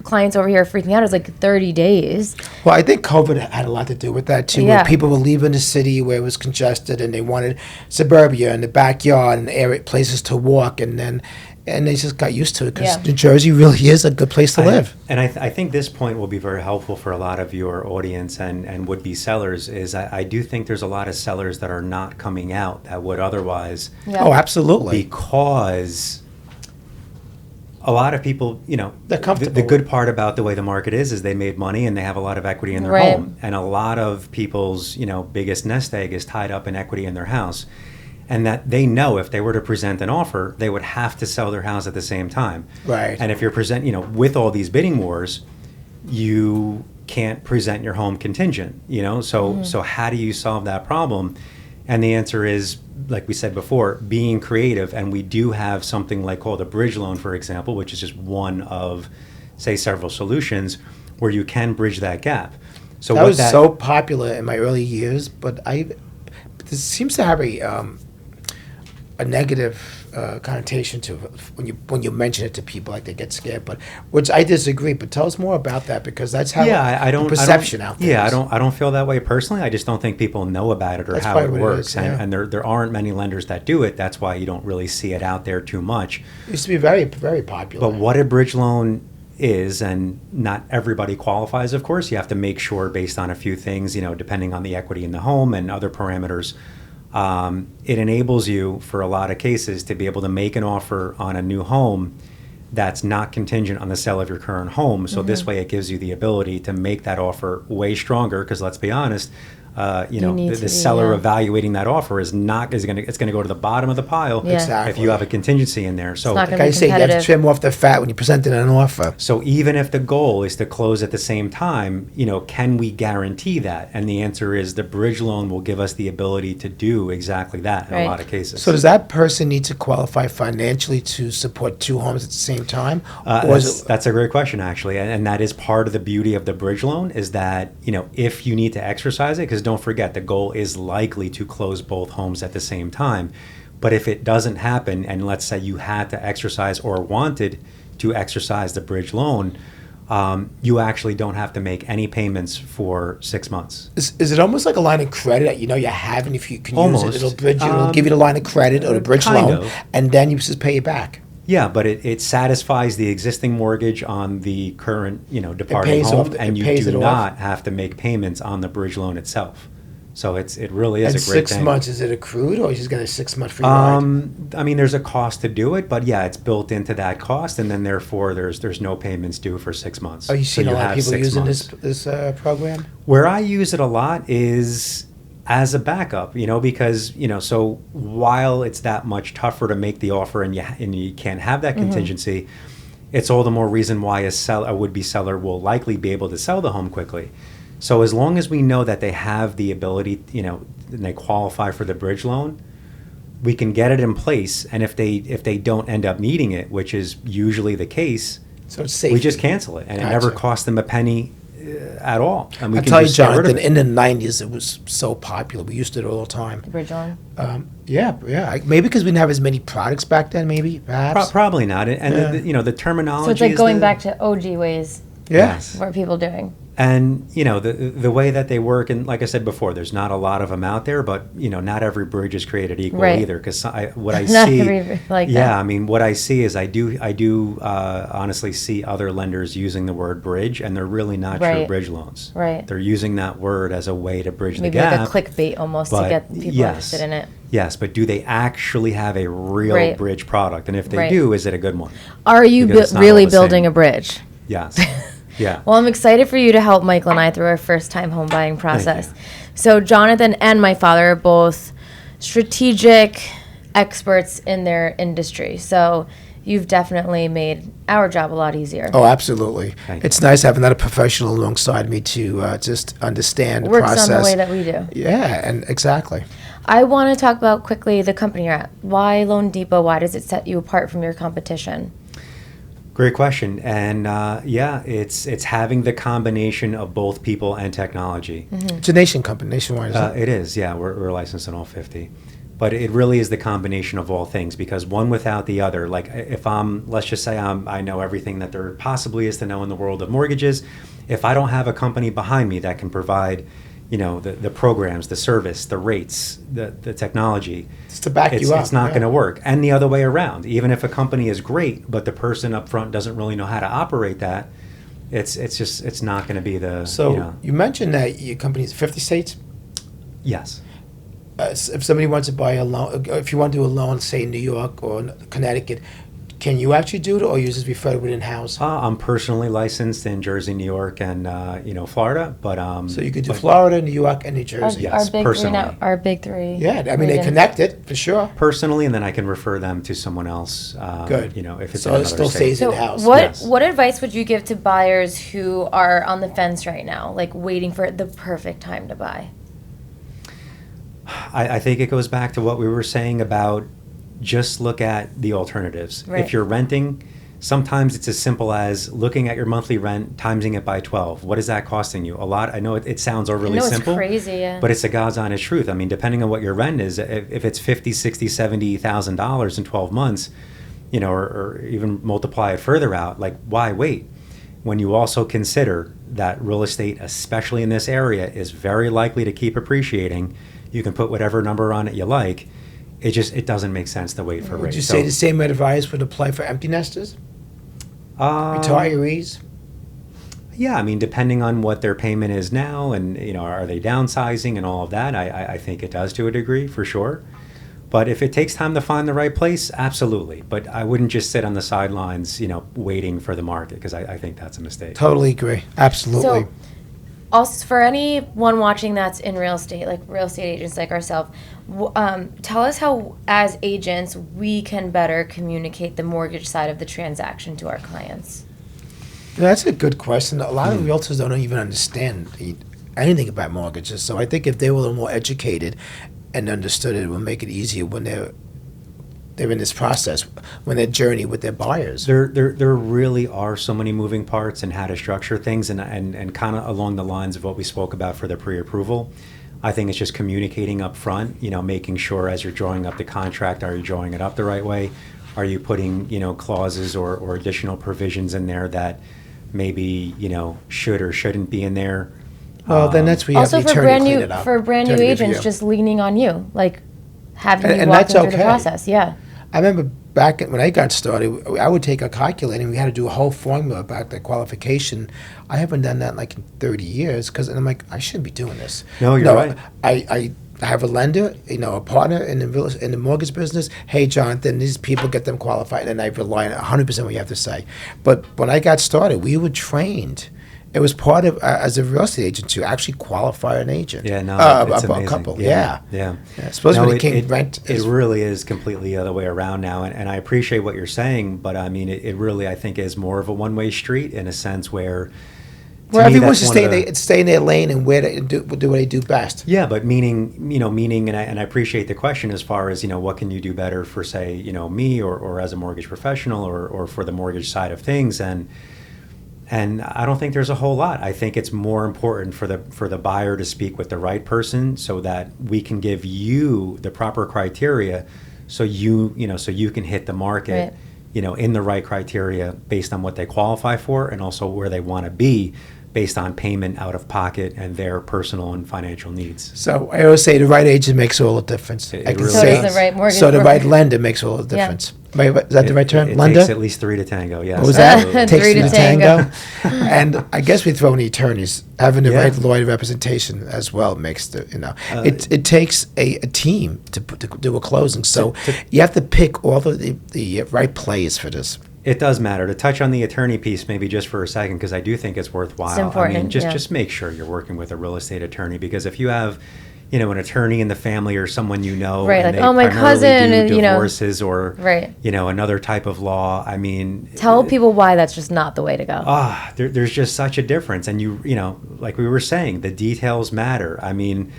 clients over here are freaking out is like 30 days. Well, I think COVID had a lot to do with that too. Where people were leaving the city where it was congested, and they wanted suburbia and the backyard and places to walk, and they just got used to it because New Jersey really is a good place to live. And I think this point will be very helpful for a lot of your audience and would-be sellers. Is I do think there's a lot of sellers that are not coming out that would otherwise. Yeah. Oh, absolutely. Because a lot of people, they're comfortable. The good part about the way the market is they made money and they have a lot of equity in their home. And a lot of people's, biggest nest egg is tied up in equity in their house. And that they know if they were to present an offer, they would have to sell their house at the same time. Right. And if you're with all these bidding wars, you can't present your home contingent, So how do you solve that problem? And the answer is, like we said before, being creative. And we do have something like called a bridge loan, for example, which is just one of, say, several solutions where you can bridge that gap. So that was so popular in my early years, but this seems to have a negative connotation to it when you mention it to people, like they get scared. But which I disagree. But tell us more about that, because that's how the perception out there. Yeah, I don't feel that way personally. I just don't think people know about it or how it works. And there aren't many lenders that do it. That's why you don't really see it out there too much. It used to be very, very popular. But what a bridge loan is, and not everybody qualifies, of course. You have to make sure based on a few things, depending on the equity in the home and other parameters. It enables you, for a lot of cases, to be able to make an offer on a new home that's not contingent on the sale of your current home. So this way it gives you the ability to make that offer way stronger, because let's be honest, the seller evaluating that offer it's going to go to the bottom of the pile. Yeah. Exactly. If you have a contingency in there. So not like I say, you have to trim off the fat when you present an offer. So even if the goal is to close at the same time, can we guarantee that? And the answer is the bridge loan will give us the ability to do exactly that in a lot of cases. So does that person need to qualify financially to support two homes at the same time? That's a great question, actually. And that is part of the beauty of the bridge loan, is that, if you need to exercise it, because don't forget, the goal is likely to close both homes at the same time. But if it doesn't happen, and let's say you had to exercise or wanted to exercise the bridge loan, you actually don't have to make any payments for 6 months. Is it almost like a line of credit that you have, and if you can Almost. use it, it'll give you the line of credit or the bridge loan, and then you just pay it back? Yeah, but it satisfies the existing mortgage on the current, departing home, and you do not have to make payments on the bridge loan itself. So it really is a great thing. 6 months, is it accrued, or is it going to 6 month free ride? I mean, there's a cost to do it, but yeah, it's built into that cost, and then therefore there's no payments due for 6 months. Are you seeing a lot of people using months. this program? Where I use it a lot is as a backup, because, so while it's that much tougher to make the offer and you can't have that contingency, it's all the more reason why a would-be seller will likely be able to sell the home quickly. So as long as we know that they have the ability, and they qualify for the bridge loan, we can get it in place. And if they don't end up needing it, which is usually the case, so it's safe. We just cancel it, and it never costs them a penny at all. And we I can tell you, just get rid of Jonathan, it. in the 90s, it was so popular. We used it all the time. The bridge loan? Yeah. Maybe because we didn't have as many products back then, maybe, perhaps. Probably not. And the terminology. So it's like going back to OG ways. Yes. What are people doing? And, the way that they work, and like I said before, there's not a lot of them out there, but, not every bridge is created equal either. Because what I see, I mean, what I see is I do honestly see other lenders using the word bridge, and they're really not true bridge loans. Right. They're using that word as a way to bridge the Maybe gap. like a clickbait almost to get people interested in it. Yes, but do they actually have a real bridge product? And if they do, is it a good one? Are you really building a bridge? Yes. Yeah. Well, I'm excited for you to help Michael and I through our first time home buying process. So Jonathan and my father are both strategic experts in their industry. So you've definitely made our job a lot easier. Oh, absolutely. Thank It's nice having that professional alongside me to just understand the process. Works on the way that we do. Yeah, and exactly. I want to talk about quickly the company you're at. Why Loan Depot? Why does it set you apart from your competition? Great question. And it's having the combination of both people and technology. It's a nationwide, isn't it? It is, yeah. We're licensed in all 50. But it really is the combination of all things, because one without the other. Like if let's just say I know everything that there possibly is to know in the world of mortgages. If I don't have a company behind me that can provide, the programs, the service, the rates, the technology, It's to back you up. It's not going to work. And the other way around. Even if a company is great, but the person up front doesn't really know how to operate that, it's not going to be the. So you mentioned that your company's 50 states. Yes. If somebody wants to buy a loan, if you want to do a loan, say in New York or Connecticut, can you actually do it, or you just refer to it in-house? I'm personally licensed in Jersey, New York, and Florida. But so you could do Florida, New York, and New Jersey. Yes, personally. Our big three. Yeah, I mean, they connect it for sure. Personally, and then I can refer them to someone else. Good. If it's so in it another still state. stays in-house. What advice would you give to buyers who are on the fence right now, like waiting for the perfect time to buy? I think it goes back to what we were saying about just look at the alternatives. Right. If you're renting, sometimes it's as simple as looking at your monthly rent, timesing it by 12. What is that costing you? A lot. I know it sounds overly simple. It's crazy, yeah. But it's the God's honest truth. I mean, depending on what your rent is, if it's $50,000, $60,000, $70,000 in 12 months, you know, or even multiply it further out, like, why wait? When you also consider that real estate, especially in this area, is very likely to keep appreciating, you can put whatever number on it you like. It doesn't make sense to wait for rates. Would you say the same advice would apply for empty nesters? Retirees? Yeah, I mean, depending on what their payment is now, and you know, are they downsizing and all of that, I think it does to a degree, for sure. But if it takes time to find the right place, absolutely. But I wouldn't just sit on the sidelines, you know, waiting for the market, because I think that's a mistake. Totally agree. Absolutely. So, also, for anyone watching that's in real estate, like real estate agents like ourselves, tell us how, as agents, we can better communicate the mortgage side of the transaction to our clients. That's a good question. A lot of realtors don't even understand anything about mortgages. So I think if they were a little more educated and understood it, would make it easier when they're in this process, when they journey with their buyers. There really are so many moving parts in how to structure things, and kind of along the lines of what we spoke about for the pre-approval. I think it's just communicating up front, you know, making sure as you're drawing up the contract, are you drawing it up the right way? Are you putting, you know, clauses or additional provisions in there that maybe, you know, should or shouldn't be in there? Well, then that's where you Also, have the for attorney clean it up. brand new Attorney agents, review. just leaning on you, like having you And walk that's them through the okay. process. Yeah. I remember back when I got started, I would take a calculator and we had to do a whole formula about the qualification. I haven't done that like in 30 years because I'm like, I shouldn't be doing this. No, you're right. I have a lender, you know, a partner in the mortgage business. Hey, Jonathan, these people, get them qualified, and I rely on 100% what you have to say. But when I got started, we were trained. It was part of, as a real estate agent, to actually qualify an agent. Yeah, no, it's a amazing. couple. Yeah. Especially No, when it came rent. It really is completely the other way around now, and I appreciate what you're saying, but I mean, it really, I think, is more of a one-way street in a sense where. Where everyone should stay in their lane and do what they do best. Yeah, but meaning, and I appreciate the question as far as, you know, what can you do better for, say, you know, me or as a mortgage professional or for the mortgage side of things, and I don't think there's a whole lot. I think it's more important for the buyer to speak with the right person so that we can give you the proper criteria, so you can hit the market, Right. you know, in the right criteria based on what they qualify for and also where they want to be based on payment out of pocket and their personal and financial needs. So I always say the right agent makes all the difference. It I can really So say does the right mortgage so the right broker. lender makes all the Yeah. difference. Right, is that the right term? It Lender? takes at least 3 to tango, yes. What was that? absolutely. Takes 3 two to to tango. And I guess we throw in the attorneys. Having the Yeah. right lawyer representation as well makes the, it takes a team to do a closing. So you have to pick all the right players for this. It does matter. To touch on the attorney piece maybe just for a second, because I do think it's worthwhile. It's important, I mean, yeah. just make sure you're working with a real estate attorney, because if you have, you know, an attorney in the family or someone you know, Right, and like, they oh, my primarily cousin, do you know. divorces or, Right. you know, another type of law, I mean. Tell people why that's just not the way to go. There's just such a difference. And you know, like we were saying, the details matter. I mean,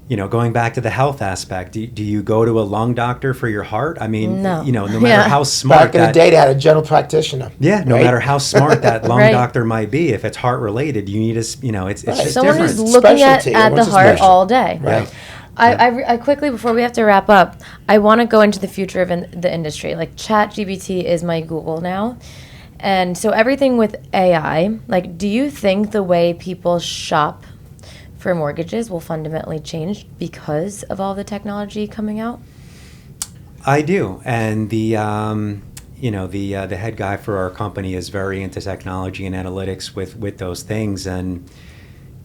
you know, going back to the health aspect, do you go to a lung doctor for your heart? I mean, No. you know, no Yeah. matter how smart Back in the day, they had a general practitioner. Yeah, no right? matter how smart that lung Right. doctor might be, if it's heart related, you need to, you know, it's Right. just Someone different. who's looking Specialty. at the What's a heart special? all day. Right. I quickly, before we have to wrap up, I want to go into the future of the industry. Like, ChatGPT is my Google now. And so everything with AI, like, do you think the way people shop for mortgages will fundamentally change because of all the technology coming out? I do, and the head guy for our company is very into technology and analytics with those things, and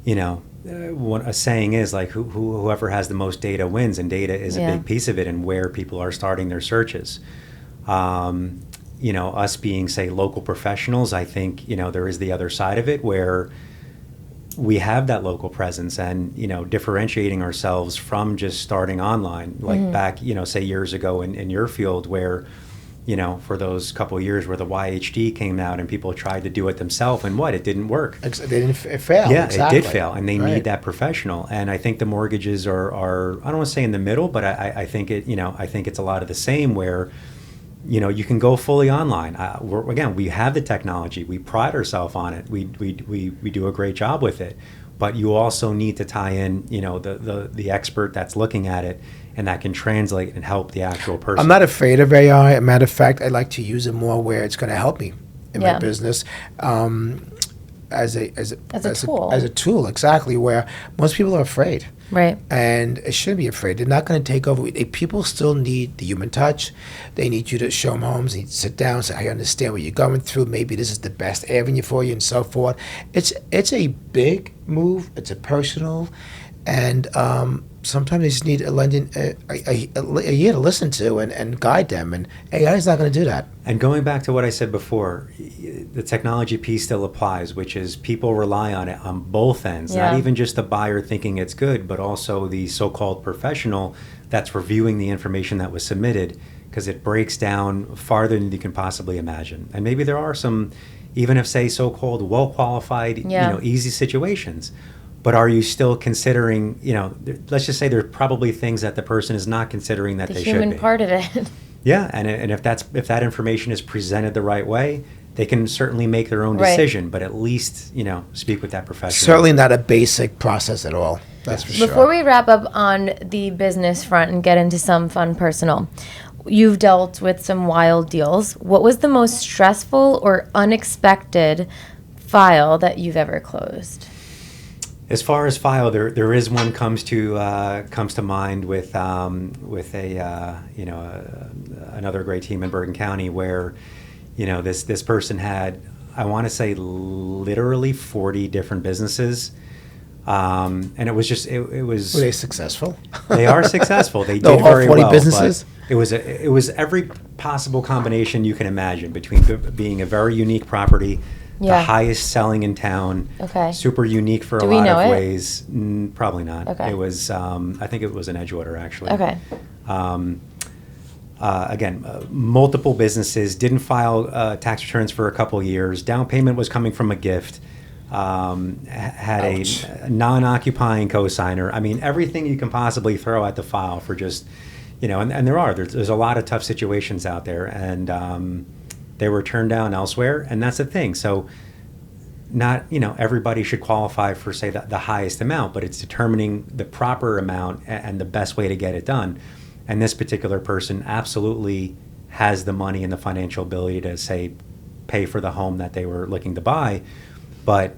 you know, what a saying is like whoever has the most data wins, and data is a Yeah. big piece of it, and where people are starting their searches. You know, us being, say, local professionals, I think, you know, there is the other side of it where we have that local presence and, you know, differentiating ourselves from just starting online, like back, you know, say years ago in your field where, for those couple of years where the YHD came out and people tried to do it themselves, and it didn't work. They didn't fail. Yeah, exactly. it did fail, and they need that professional. And I think the mortgages are I don't want to say in the middle, but I think I think it's a lot of the same where, you can go fully online. We have the technology. We pride ourselves on it. We do a great job with it. But you also need to tie in, the expert that's looking at it and that can translate and help the actual person. I'm not afraid of AI. As a matter of fact, I like to use it more where it's going to help me in my business. As a tool. As a tool, exactly, where most people are afraid. Right. And it shouldn't be afraid. They're not going to take over. People still need the human touch. They need you to show them homes. They need to sit down and say, I understand what you're going through. Maybe this is the best avenue for you and so forth. It's a big move. It's a personal. And sometimes they just need a year to listen to and guide them. And AI is not going to do that. And going back to what I said before, the technology piece still applies, which is people rely on it on both ends, not even just the buyer thinking it's good, but also the so-called professional that's reviewing the information that was submitted, because it breaks down farther than you can possibly imagine. And maybe there are some, even if say so-called well-qualified, easy situations. But are you still considering, let's just say there are probably things that the person is not considering that they should be. The human part of it. Yeah, and if that information is presented the right way, they can certainly make their own decision, but at least, speak with that professional. Certainly not a basic process at all. That's for sure. Before we wrap up on the business front and get into some fun personal, you've dealt with some wild deals. What was the most stressful or unexpected file that you've ever closed? As far as file, there is one comes to mind with another great team in Bergen County where, this person had, I want to say, literally 40 different businesses, and it was just it was. Were they successful? They are successful. They did very 40 well. businesses? It was every possible combination you can imagine between being a very unique property. The highest selling in town. Okay. Super unique for a lot of ways. Probably not. Okay. It was, I think it was an Edgewater, actually. Okay. Again, multiple businesses, didn't file tax returns for a couple years. Down payment was coming from a gift. Had a non-occupying cosigner. I mean, everything you can possibly throw at the file for just, and there's a lot of tough situations out there. And, they were turned down elsewhere, and that's the thing. So not, everybody should qualify for, say, the highest amount, but it's determining the proper amount and the best way to get it done. And this particular person absolutely has the money and the financial ability to, say, pay for the home that they were looking to buy, but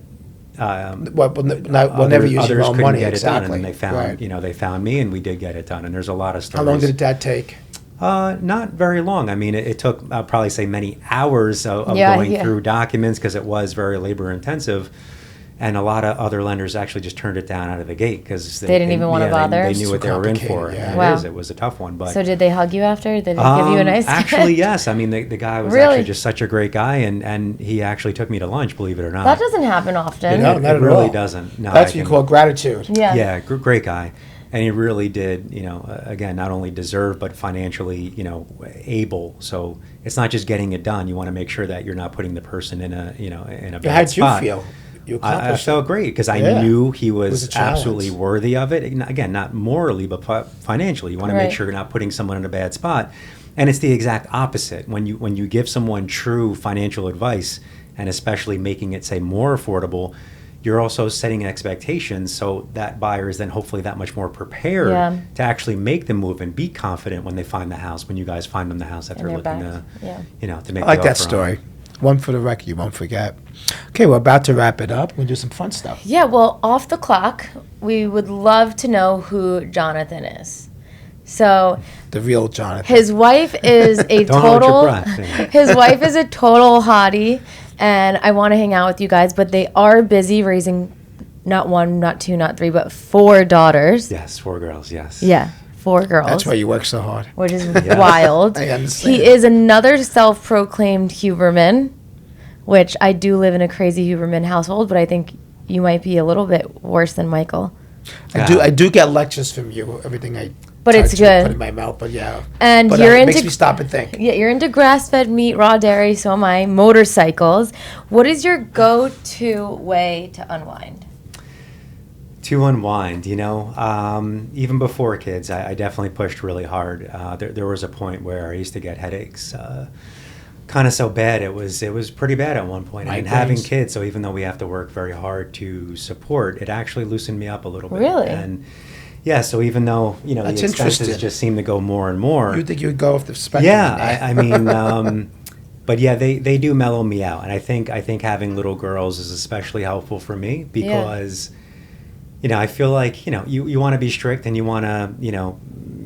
we'll never use your own money. Get it done, exactly. and they found, they found me, and we did get it done. And there's a lot of stories. How long did that take? Not very long. I mean, it took, I'll probably say, many hours of going through documents because it was very labor intensive. And a lot of other lenders actually just turned it down out of the gate because they didn't even want to bother. They knew what they were in for. Yeah. It was a tough one. But so did they hug you after? Did they give you a nice Actually, yes. I mean, the guy was really? Actually just such a great guy, and he actually took me to lunch, believe it or not. That doesn't happen often. No, not it at really all. Doesn't. No, that's what you call gratitude. Yeah. Yeah, great guy. And he really did, again, not only deserve, but financially, able. So it's not just getting it done. You want to make sure that you're not putting the person in a, in a bad spot. How did you feel? You I felt great because I knew he was absolutely worthy of it. Again, not morally, but financially. You want to make sure you're not putting someone in a bad spot. And it's the exact opposite. When you give someone true financial advice, and especially making it, say, more affordable, you're also setting expectations so that buyer is then hopefully that much more prepared to actually make the move and be confident when they find the house, when you guys find them the house that they're looking to, to make. I like that story. One for the record, you won't forget. Okay, we're about to wrap it up. We'll do some fun stuff. Yeah, well, off the clock, we would love to know who Jonathan is. So the real Jonathan. His wife is a his wife is a total hottie. And I want to hang out with you guys, but they are busy raising not one, not two, not three, but 4 daughters. Yes, 4 girls, yes. Yeah, 4 girls. That's why you work so hard. Which is wild. I understand. He is another self-proclaimed Huberman, which I do live in a crazy Huberman household, but I think you might be a little bit worse than Michael. I do get lectures from you, everything I But it's to good. put in my mouth, but yeah. And but you're it into makes me stop and think. Yeah, you're into grass-fed meat, raw dairy. So am I. Motorcycles. What is your go-to way to unwind? To unwind, even before kids, I definitely pushed really hard. There was a point where I used to get headaches, kind of so bad it was pretty bad at one point. And having kids, so even though we have to work very hard to support, it actually loosened me up a little bit. Really? And yeah, so even though the expenses just seem to go more and more. You think you would go off the spectrum? Yeah, I mean. But yeah, they do mellow me out, and I think having little girls is especially helpful for me because. I feel like, you want to be strict and you want to,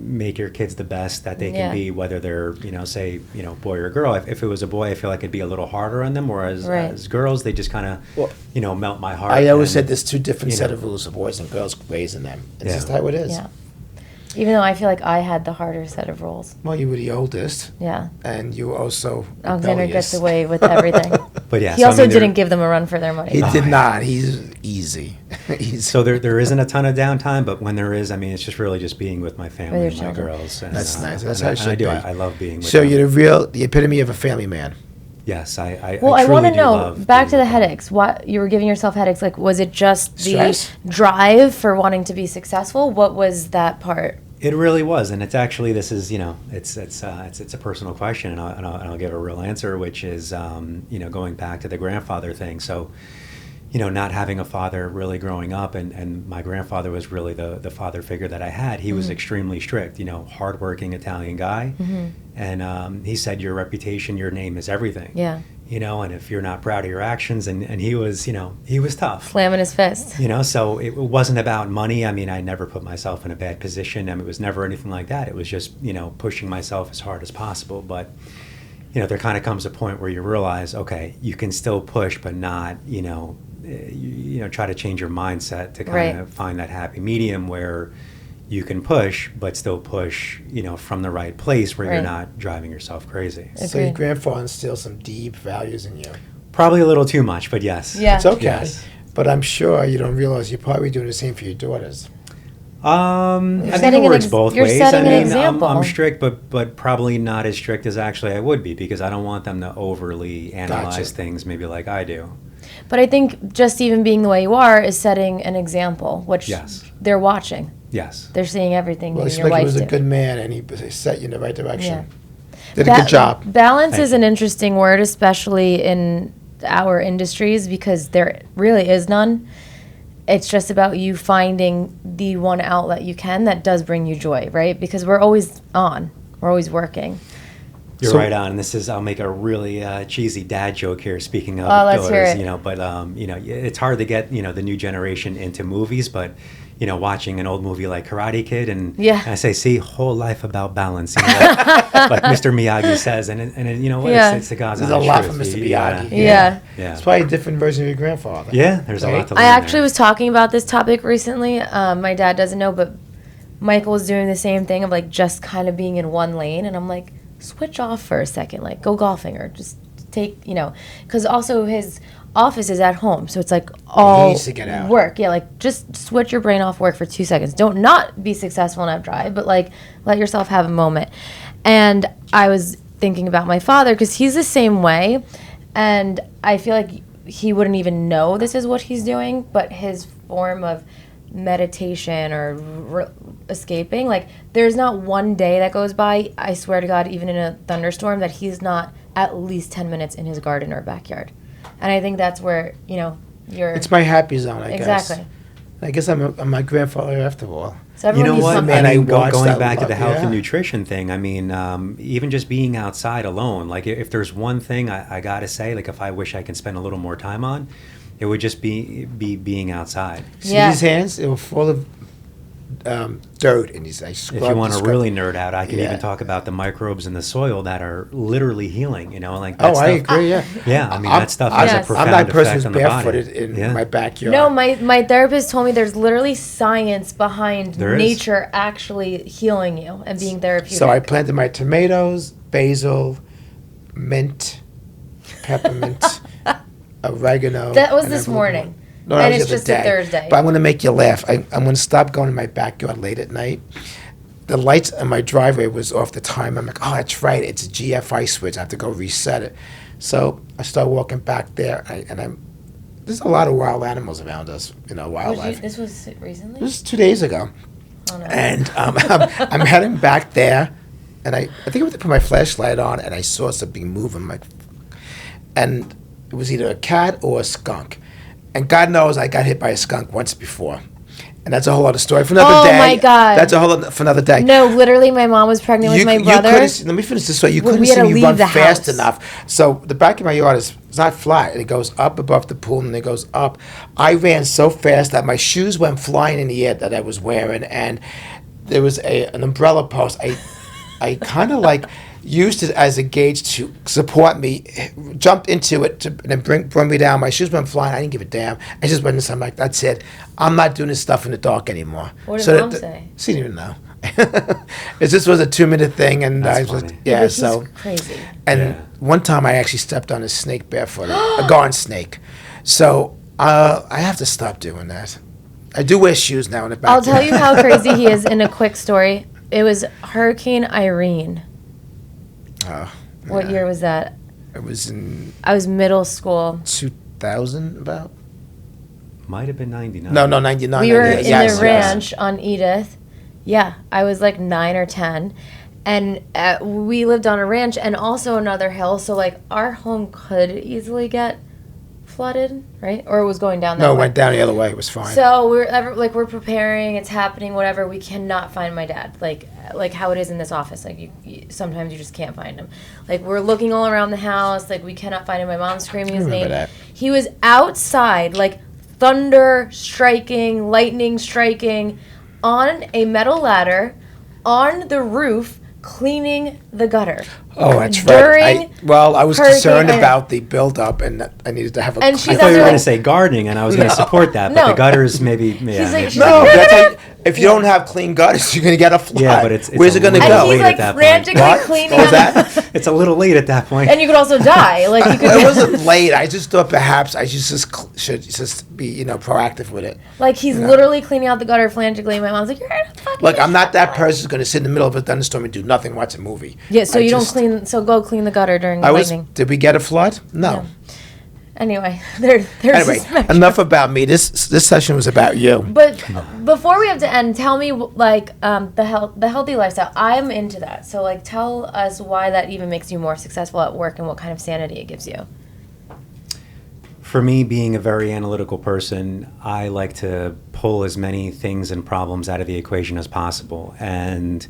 make your kids the best that they can be, whether they're, say, boy or girl. If it was a boy, I feel like it'd be a little harder on them, whereas as girls, they just kind of, melt my heart. I always said there's two different set of rules of boys and girls raising them. It's just how it is. Yeah. Even though I feel like I had the harder set of rules. Well, you were the oldest. Yeah. And you were also Alexander gets away with everything. But yeah, he also didn't give them a run for their money. He did not. He's easy. So there isn't a ton of downtime, but when there is, I mean, it's just really just being with my family and my girls. And, that's nice. That's how it should I do. be. I love being with So them. you're the epitome of a family man. Yes, I want to know, back to the headaches. What you were giving yourself headaches, like was it just the drive for wanting to be successful? What was that part? It really was, and it's actually it's a personal question, and I'll give a real answer, which is going back to the grandfather thing. So, not having a father really growing up, and my grandfather was really the father figure that I had. He was extremely strict, hardworking Italian guy, and he said your reputation, your name is everything. Yeah. And if you're not proud of your actions, and he was tough. Slamming his fist. So it wasn't about money. I mean, I never put myself in a bad position. I mean, it was never anything like that. It was just, pushing myself as hard as possible. But, there kind of comes a point where you realize, okay, you can still push, but not, try to change your mindset to kind of find that happy medium where you can push, but still push, from the right place where you're not driving yourself crazy. So your grandfather instilled some deep values in you. Probably a little too much, but yes. Yeah. It's okay. Yes. But I'm sure you don't realize you're probably doing the same for your daughters. I think it works both ways. I mean, I'm strict, but probably not as strict as actually I would be, because I don't want them to overly analyze things maybe like I do. But I think just even being the way you are is setting an example, which they're watching. Yes. They're seeing everything Well, you and your wife he was did. a good man, and he set you in the right direction. Yeah. Did a good job. Balance is an interesting word, especially in our industries, because there really is none. It's just about you finding the one outlet you can that does bring you joy, right? Because we're always on. We're always working. You're right on. I'll make a really cheesy dad joke here, speaking of let's hear daughters, it. but it's hard to get, the new generation into movies, but watching an old movie like Karate Kid, and I say, see, whole life about balance, like Mr. Miyagi says, and it's the God's honest truth. There's a lot from Mr. Miyagi. Yeah. It's probably a different version of your grandfather. Yeah, there's a lot to learn. I actually was talking about this topic recently. My dad doesn't know, but Michael was doing the same thing of like just kind of being in one lane, and I'm like, switch off for a second, like go golfing or just take, because also his office is at home, so it's like all needs to get out. Work. Yeah, like just switch your brain off work for 2 seconds. Don't not be successful enough drive, but like let yourself have a moment. And I was thinking about my father because he's the same way, and I feel like he wouldn't even know this is what he's doing, but his form of meditation or escaping, like there's not one day that goes by, I swear to God, even in a thunderstorm, that he's not at least 10 minutes in his garden or backyard. And I think that's where you're it's my happy zone, I guess. Exactly. I guess I'm my grandfather after all. So everyone needs something. Man, going back to the health and nutrition thing, I mean, even just being outside alone, like if there's one thing I gotta say, like if I wish I could spend a little more time on, it would just be being outside. See these hands? They were full of dirt, and I scrubbed. If you want to really nerd out, I can even talk about the microbes in the soil that are literally healing. Like that stuff. I agree. Yeah. Yeah, I mean that stuff has a profound I'm that person effect who's on the body. barefooted in my backyard. No, my therapist told me there's literally science behind nature actually healing you and being therapeutic. So I planted my tomatoes, basil, mint, peppermint, oregano. That was this morning. No, and that was it's the just other a day. Thursday. But I'm going to make you laugh. I'm going to stop going to my backyard late at night the lights in my driveway was off the time. I'm like, oh, that's right. It's a GFI switch. I have to go reset it. So I start walking back there, there's a lot of wild animals around us, wildlife. This was recently? This was 2 days ago. Oh, no. And I'm heading back there, and I think I went to put my flashlight on, and I saw something moving. And it was either a cat or a skunk. And God knows I got hit by a skunk once before. And that's a whole other story for another day. Oh, my God. That's a whole other, for another day. No, literally, my mom was pregnant with my brother. Let me finish this story. You couldn't we had see to me leave run the fast house. enough. So the back of my yard is not flat. It goes up above the pool, and it goes up. I ran so fast that my shoes went flying in the air that I was wearing, and there was an umbrella post. I kind of used it as a gauge to support me, jumped into it and then bring me down. My shoes went flying. I didn't give a damn. I just went into something like, that's it. I'm not doing this stuff in the dark anymore. What did Mom say? She didn't even know. It just was a 2-minute thing, and That's I was funny. But he's so crazy. and Yeah. one time I actually stepped on a snake barefoot, a garden snake. So I have to stop doing that. I do wear shoes now in the back. I'll tell you how crazy he is in a quick story. It was Hurricane Irene. What year was that? It was in I was middle school. 2000 about. Might have been 99. No, 99. We were 98. in Yes, the yes. ranch on Edith. Yeah, I was like 9 or 10. And we lived on a ranch and also another hill. So, like, our home could easily get flooded, right? Or it was going down that No, it way. went down the other way. It was fine. So we're preparing. It's happening. Whatever. We cannot find my dad. Like how it is in this office. Like you sometimes you just can't find him. Like we're looking all around the house. Like we cannot find him. My mom's screaming his remember name. that. He was outside, like thunder striking, lightning striking, on a metal ladder, on the roof, cleaning the gutter. Oh, that's During right. I was Hurricane concerned Irene. about the buildup, and I needed to have a. And she's I out thought you there were going like- to say gardening, and I was going to support that, but No. the gutters maybe. Yeah, like, maybe- she's No, like, that's how if you don't have clean gutters, you're gonna get a flood. Yeah, but it's Where's a it gonna little go? And he's late like at that point. frantically What? cleaning What was out. that? It's a little late at that point. And you could also die. Like you could. It wasn't late. I just thought perhaps I should just be proactive with it. Like he's literally cleaning out the gutter frantically. My mom's like, "You're gonna fucking." Look, I'm not that person who's gonna sit in the middle of a thunderstorm and do nothing, watch a movie. Yeah, so I you don't just- clean. So go clean the gutter during I was. lightning. Did we get a flood? No. Yeah. Anyway, there's Anyway, this measure. enough about me. This session was about you. But before we have to end, tell me like the healthy lifestyle. I'm into that. So like, tell us why that even makes you more successful at work and what kind of sanity it gives you. For me, being a very analytical person, I like to pull as many things and problems out of the equation as possible. And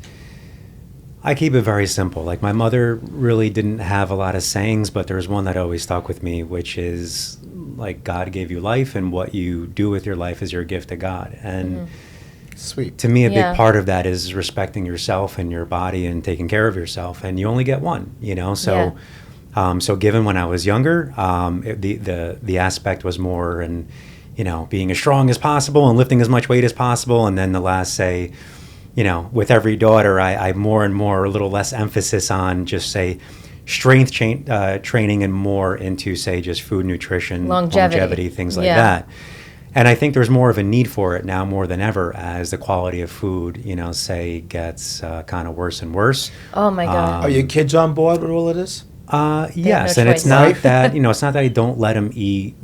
I keep it very simple. Like my mother really didn't have a lot of sayings, but there's one that always stuck with me, which is like God gave you life, and what you do with your life is your gift to God. And Sweet. to me, a Yeah. big part of that is respecting yourself and your body and taking care of yourself. And you only get one, So, so given when I was younger, the aspect was more and being as strong as possible and lifting as much weight as possible. And then the last, say, with every daughter, I more and more a little less emphasis on just say strength training and more into say just food, nutrition, longevity, things like that. And I think there's more of a need for it now more than ever as the quality of food, say gets kind of worse and worse. Oh my God. Are your kids on board with all of this? Yes, no and it's choice. not that it's not that I don't let them eat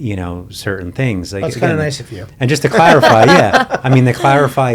certain things. Like That's kind of again, nice of you. And just to clarify, to clarify,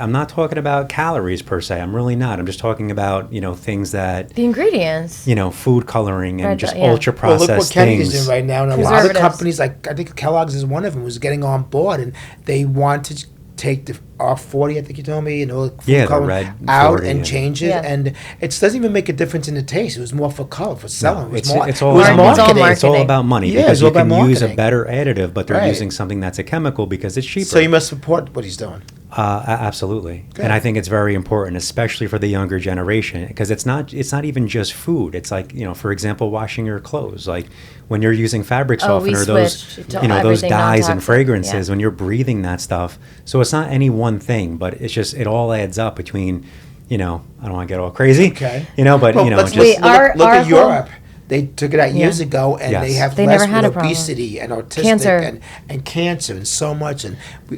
I'm not talking about calories per se. I'm really not. I'm just talking about things that The ingredients. food coloring and Right, just yeah. ultra Well, look processed what Kenny's things. doing right now, and a lot of Preservatives. companies, like I think Kellogg's is one of them, was getting on board, and they want to take the R40, I think you told me, food The coloring red out 40 and and- change it, Yeah. and it doesn't even make a difference in the taste. It was more for color, for selling. It's it was it's more, all it was about marketing. money. It's all It's all marketing. about money Yeah, because it's all you can about use a marketing. better additive, but they're Right. using something that's a chemical because it's cheaper. So you must support what he's doing. Absolutely, Good. and I think it's very important, especially for the younger generation, because it's not even just food. It's like for example, washing your clothes. Like when you're using fabric Oh, we softener, those switched to those everything dyes and non-toxic, fragrances. yeah. When you're breathing that stuff, so it's not any one thing, but it's just it all adds up between. I don't want to get all crazy. Okay. But Well, let's just Wait, look our at whole- Europe. They took it out years ago, and they have They less never had with a problem. obesity and autistic Cancer. and cancer and so much. And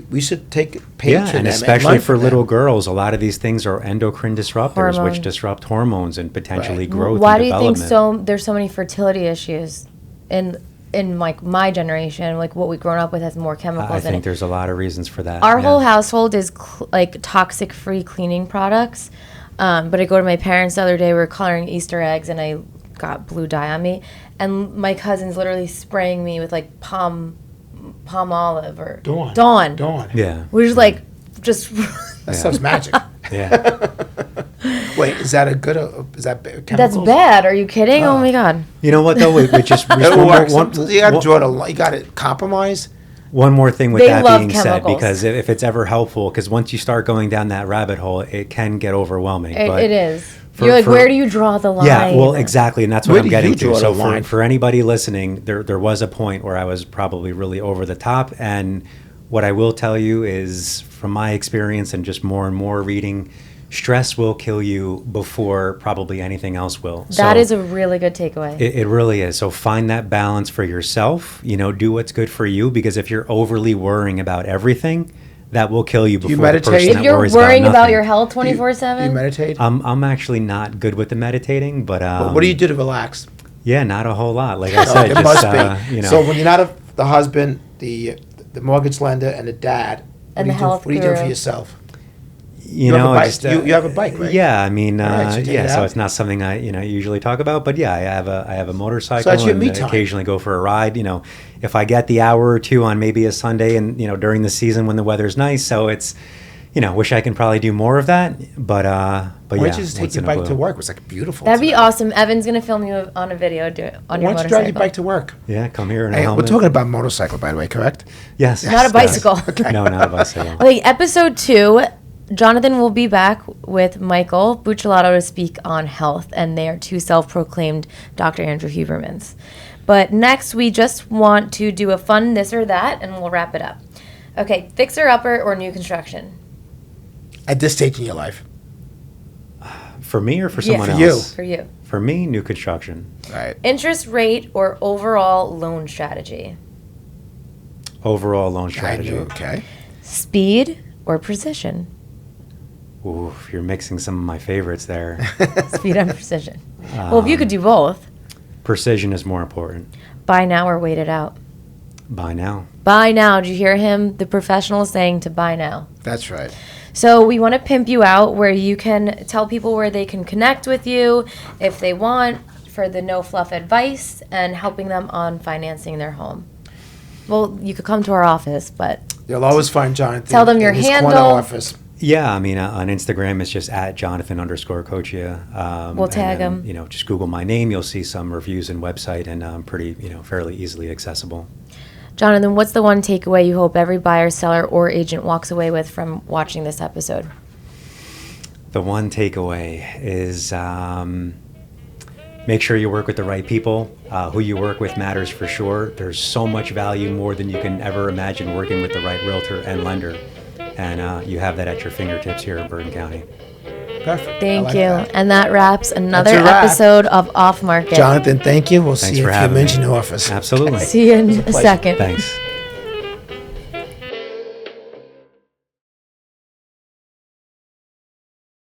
we should take patron and them especially learn for from little them. girls, a lot of these things are endocrine disruptors, Hormone. which disrupt hormones and potentially Right. growth Why and do you think development. there's so many fertility issues in like my generation, like what we've grown up with has more chemicals I in think it. there's a lot of reasons for that. Our yeah. whole household is like toxic-free cleaning products. But I go to my parents the other day. We were coloring Easter eggs, and I got blue dye on me, and my cousin's literally spraying me with like palm olive or Dawn. Yeah. We're just like just. That sounds magic. Yeah. Wait, is that a good? Is that chemicals? That's bad. Are you kidding? Oh my god. You know what though? We just It works. You got to draw the line. You got to compromise. one more thing with They that love being said, chemicals. because if it's ever helpful, because once you start going down that rabbit hole, it can get overwhelming. But It is. for- You're like, for- where do you draw the line? Yeah, well, exactly, and that's what Where I'm do getting you to. draw So the line? for anybody listening, there was a point where I was probably really over the top, and what I will tell you is, from my experience and just more and more reading, stress will kill you before probably anything else will. That So is a really good takeaway. it really is. So find that balance for yourself. Do what's good for you, because if you're overly worrying about everything, that will kill you before the meditate? person If that if you're worries worrying about nothing. your health Do you 24/7, meditate? I'm actually not good with the meditating, but What do you do to relax? Yeah, not a whole lot. Like I So said, it just must be. So when you're not the husband, the mortgage lender, and the dad, And what the do you health do? What do you do for guru. yourself? you have know, a bike. just, You have a bike, right? Yeah, I mean, All right, so you take it so out? it's not something I usually talk about, but yeah, I have a motorcycle, So that's your and me time. occasionally go for a ride. If I get the hour or two on maybe a Sunday, and during the season when the weather's nice, so it's. Wish I can probably do more of that, but Why yeah. don't you just take once your in a bike to blue. work? It was like beautiful. that'd be today. awesome. Evan's gonna film you on a video on your Why don't you motorcycle. drive your bike to work? Yeah, come here in a Hey, we're helmet. talking about motorcycle, by the way, correct? Yes, Not a yes. bicycle. No, not a bicycle. Okay, episode 2. Jonathan will be back with Michael Buccellato to speak on health, and they are two self-proclaimed Dr. Andrew Hubermans. But next, we just want to do a fun this or that, and we'll wrap it up. Okay, fixer-upper or new construction? At this stage in your life, For me or for Yeah, someone for you. else? For you. For me, new construction. right? Interest rate or overall loan strategy? Overall loan I strategy. knew. Okay. Speed or precision? Ooh, you're mixing some of my favorites there. Speed and precision. Well, if you could do both, Precision is more important. buy now or wait it out. Buy now. Buy now. Did you hear him? The professional is saying to buy now. That's right. So we want to pimp you out where you can tell people where they can connect with you if they want for the no fluff advice and helping them on financing their home. Well, you could come to our office, but You'll always find Jonathan. Tell them your in his handle. corner office. Yeah, I mean, on Instagram, it's just at Jonathan_Coccia. We'll tag and him. then, just Google my name. You'll see some reviews and website, and pretty, fairly easily accessible. Jonathan, what's the one takeaway you hope every buyer, seller, or agent walks away with from watching this episode? The one takeaway is make sure you work with the right people. Who you work with matters for sure. There's so much value, more than you can ever imagine, working with the right realtor and lender. And you have that at your fingertips here in Bergen County. Perfect. I Thank like you. that. And that wraps another That's a wrap. episode of Off Market. Jonathan, thank you. We'll Thanks see you for in a few having minutes me. in the office. Absolutely. See you in a pleasure. second. Thanks.